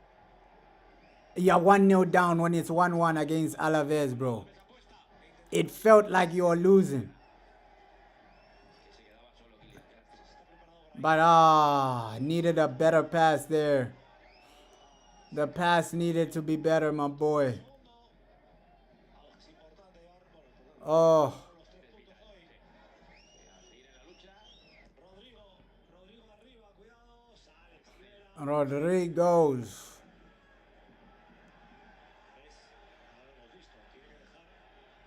you're 1-0 down when it's 1-1 against Alaves, bro. It felt like you were losing. But needed a better pass there. The pass needed to be better, my boy. Oh. Rodrigo's.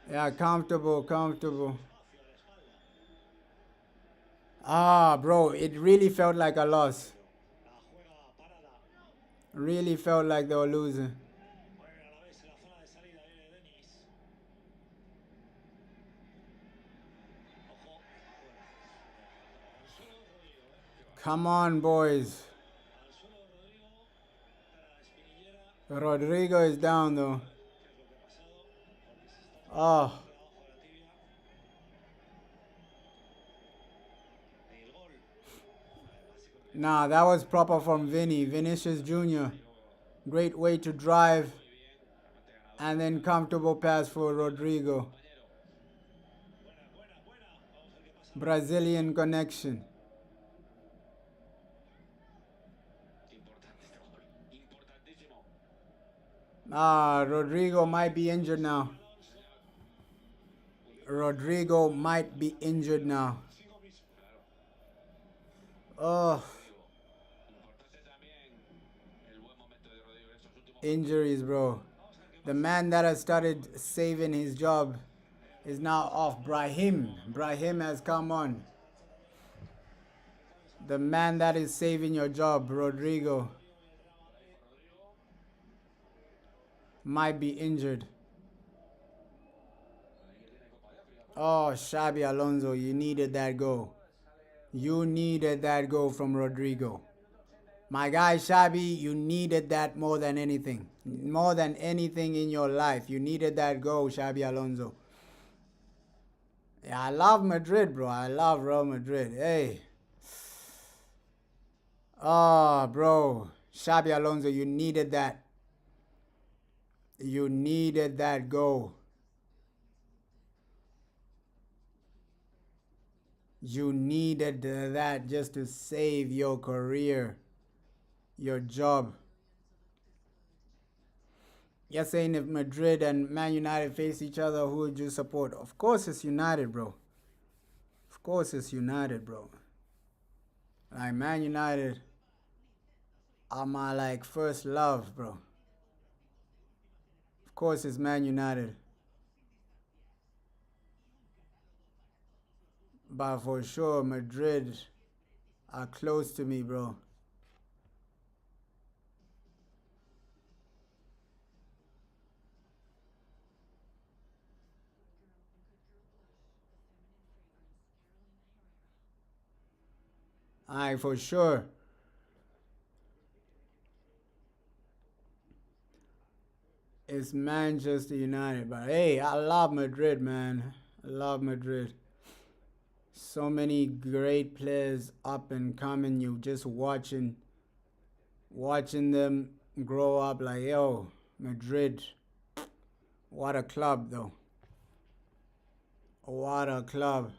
Yeah, comfortable, comfortable. Ah, bro, it really felt like a loss. Really felt like they were losing. Come on, boys. Rodrigo is down, though. Oh. Nah, that was proper from Vinny. Vinicius Jr. Great way to drive. And then comfortable pass for Rodrigo. Brazilian connection. Rodrigo might be injured now. Rodrigo might be injured now. Oh. Injuries, bro. The man that has started saving his job is now off. Brahim has come on. The man that is saving your job, Rodrigo, might be injured. Oh, Xabi Alonso, you needed that goal. You needed that goal from Rodrigo. My guy Xabi, you needed that more than anything. More than anything in your life. You needed that goal, Xabi Alonso. Yeah, I love Madrid, bro. I love Real Madrid. Hey. Oh, bro. Xabi Alonso, you needed that. You needed that goal. You needed that just to save your career, your job. You're saying if Madrid and Man United face each other, who would you support? Of course it's United, bro. Of course it's United, bro. Like, Man United are my, like, first love, bro. Of course it's Man United. But for sure, Madrid are close to me, bro. Alright, for sure. It's Manchester United. But hey, I love Madrid, man. I love Madrid. So many great players up and coming. You just watching them grow up. Like, yo, Madrid. What a club, though. What a club.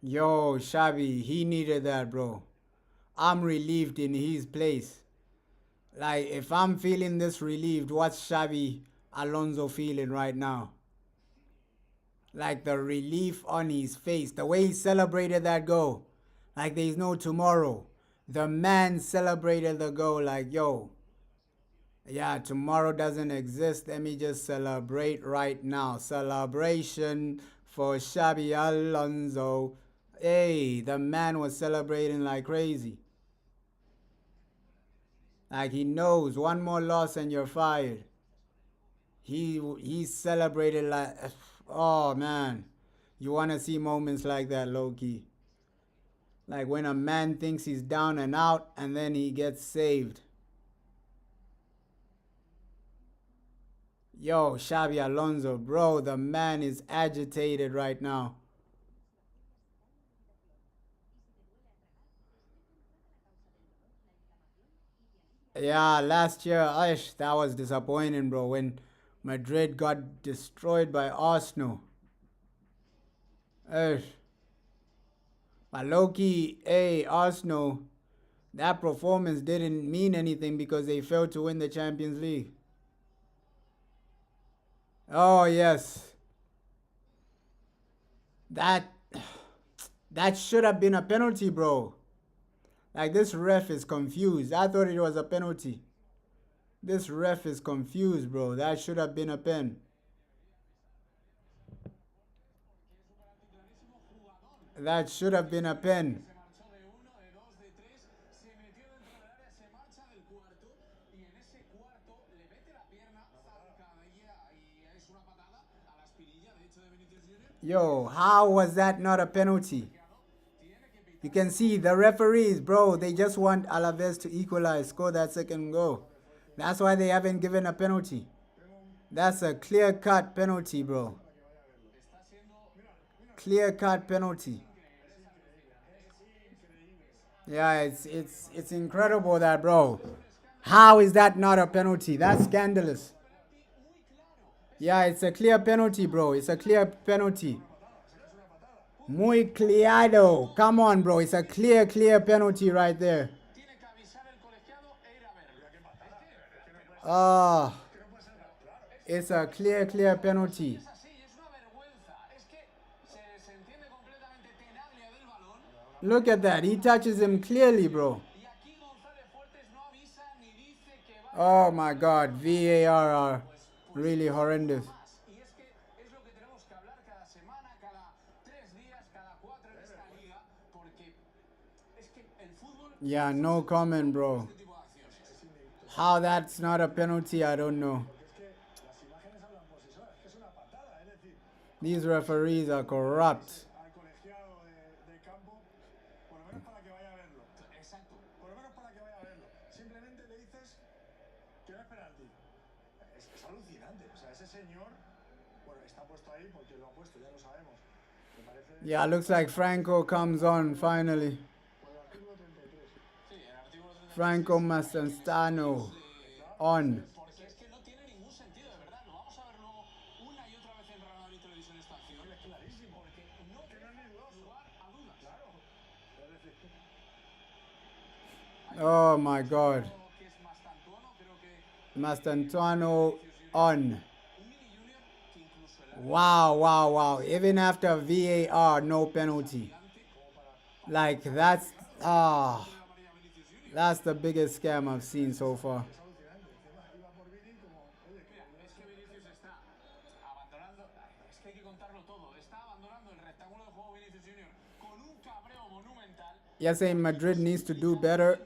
Yo, Xabi, he needed that, bro. I'm relieved in his place. Like, if I'm feeling this relieved, what's Xabi Alonso feeling right now? Like, the relief on his face, the way he celebrated that goal, like there's no tomorrow. The man celebrated the goal like, yo, yeah, tomorrow doesn't exist. Let me just celebrate right now. Celebration for Xabi Alonso. Hey, the man was celebrating like crazy. Like, he knows one more loss and you're fired. He celebrated like, oh man, you want to see moments like that, low key. Like when a man thinks he's down and out and then he gets saved. Yo, Xabi Alonso, bro, the man is agitated right now. Yeah, last year, that was disappointing, bro, when Madrid got destroyed by Arsenal. But low-key, hey, Arsenal, that performance didn't mean anything because they failed to win the Champions League. Oh, yes. That should have been a penalty, bro. Like, this ref is confused. I thought it was a penalty. This ref is confused, bro. That should have been a pen. That should have been a pen. Yo, how was that not a penalty? You can see the referees, bro, they just want Alaves to equalize, score that second goal. That's why they haven't given a penalty. That's a clear-cut penalty, bro. Clear-cut penalty. Yeah, it's incredible that, bro. How is that not a penalty? That's scandalous. Yeah, it's a clear penalty, bro. It's a clear penalty. Muy claro. Come on, bro. It's a clear penalty right there. Ah, it's a clear penalty. Look at that. He touches him clearly, bro. Oh my God. VAR are really horrendous. Yeah, no comment, bro. How that's not a penalty, I don't know. These referees are corrupt. Yeah, looks like Franco comes on finally. Franco Mastanzano on. Oh my God. Mastanzano on. Wow, wow, wow. Even after VAR, no penalty. Like that's the biggest scam I've seen so far. You're saying Madrid needs to do better,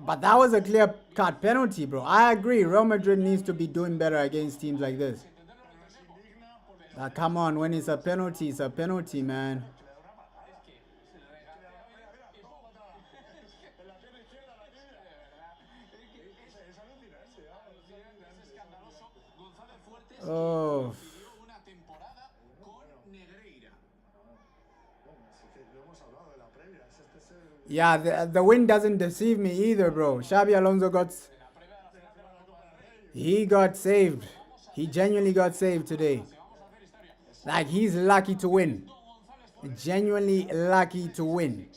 but that was a clear-cut penalty, bro. I agree. Real Madrid needs to be doing better against teams like this. Come on, when it's a penalty, man. Oh. Yeah, the win doesn't deceive me either, bro. Xabi Alonso he got saved. He genuinely got saved today. Like, he's lucky to win. Genuinely lucky to win.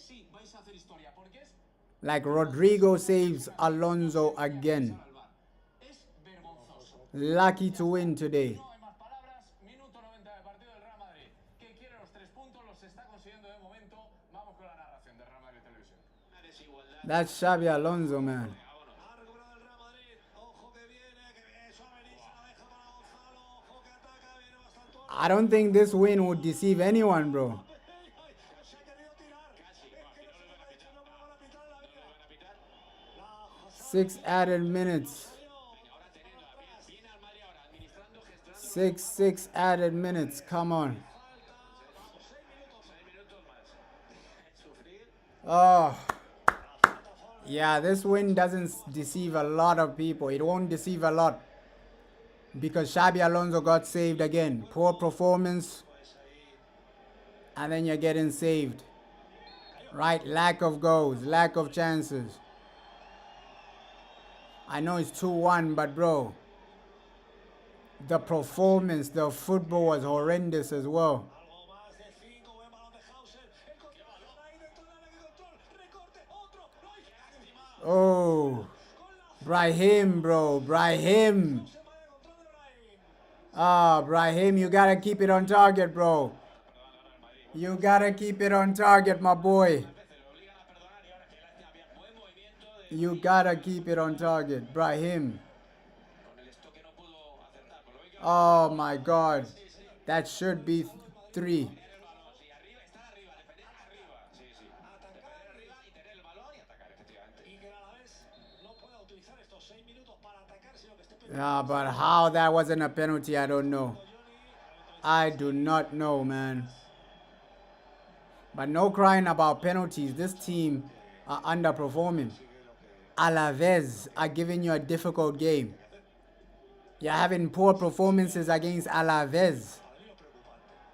Like, Rodrigo saves Alonso again. Lucky to win today. That's Xabi Alonso, man. I don't think this win would deceive anyone, bro. 6 added minutes. 6 added minutes. Come on. Oh. Yeah, this win doesn't deceive a lot of people. It won't deceive a lot. Because Xabi Alonso got saved again. Poor performance. And then you're getting saved. Right? Lack of goals. Lack of chances. I know it's 2-1, but bro, the performance, the football was horrendous as well. Oh, Brahim, bro. Brahim. Brahim, you gotta keep it on target, bro. You gotta keep it on target, my boy. You gotta keep it on target, Brahim. Oh my God. That should be 3. Yeah, but how that wasn't a penalty, I don't know. I do not know, man. But no crying about penalties. This team are underperforming. Alaves are giving you a difficult game. You're having poor performances against Alaves.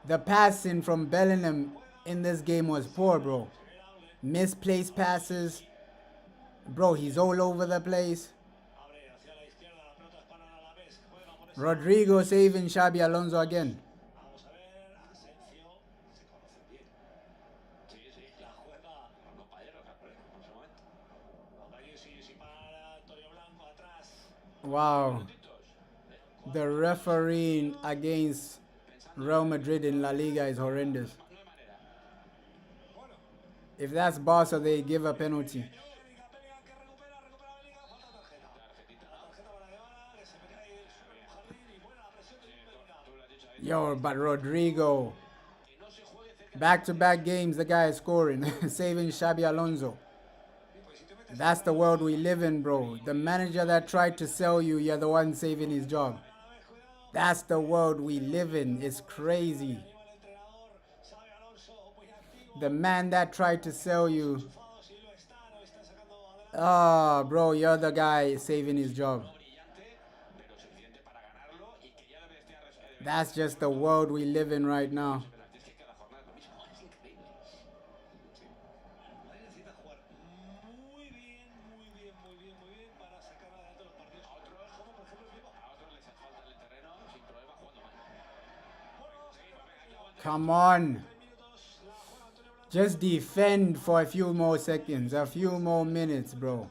The passing from Bellingham in this game was poor, bro. Misplaced passes. Bro, he's all over the place. Rodrigo saving Xabi Alonso again. Wow. The refereeing against Real Madrid in La Liga is horrendous. If that's Barca, they give a penalty. Yo, but Rodrigo. Back-to-back games, the guy is scoring. Saving Xabi Alonso. That's the world we live in, bro. The manager that tried to sell you, you're the one saving his job. That's the world we live in. It's crazy. The man that tried to sell you. Oh, bro, you're the guy saving his job. That's just the world we live in right now. Come on. Just defend for a few more seconds, a few more minutes, bro.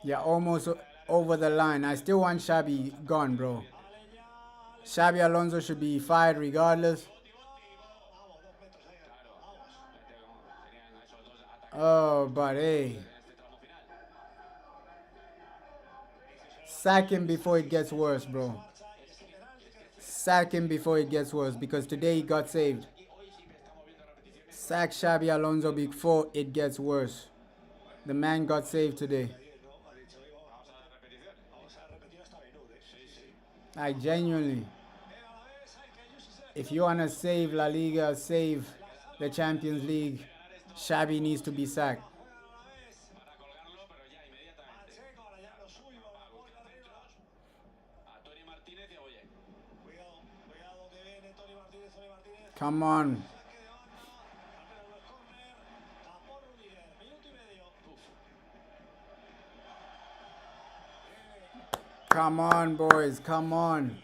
Yeah, almost over the line. I still want Xabi gone, bro. Xabi Alonso should be fired regardless. Oh, but hey. Sack him before it gets worse, bro. Sack him before it gets worse because today he got saved. Sack Xabi Alonso before it gets worse. The man got saved today. I genuinely. If you want to save La Liga, save the Champions League, Xabi needs to be sacked. Come on. Come on, boys. Come on.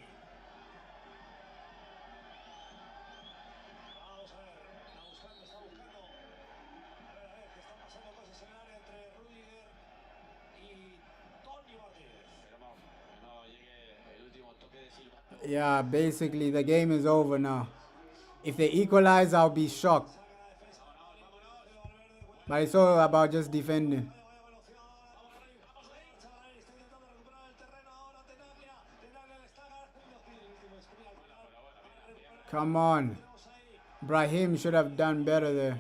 Yeah, basically the game is over now. If they equalize, I'll be shocked. But it's all about just defending. Come on. Brahim should have done better there.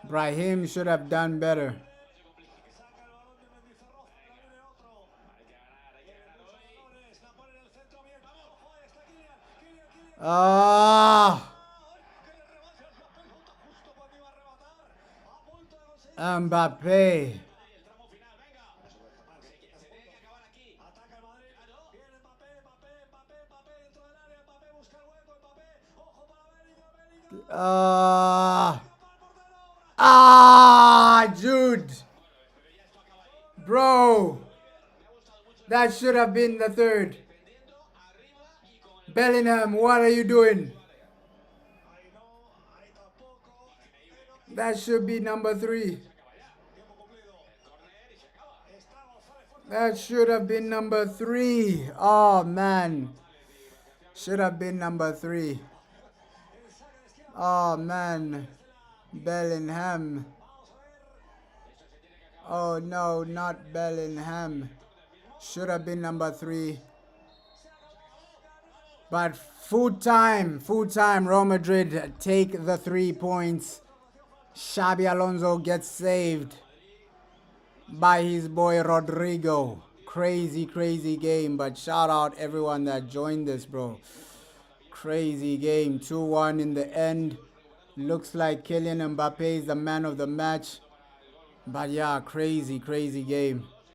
Brahim should have done better. Ah! Mbappe. Jude. Bro. That should have been the third. Bellingham, what are you doing? That should be number 3. That should have been number 3. Oh, man. Should have been number 3. Oh, man. Bellingham. Oh, no, not Bellingham. Should have been number 3. But full time, Real Madrid take the 3 points. Xabi Alonso gets saved by his boy Rodrigo. Crazy, crazy game. But shout out everyone that joined this, bro. Crazy game. 2-1 in the end. Looks like Kylian Mbappe is the man of the match. But yeah, crazy, crazy game.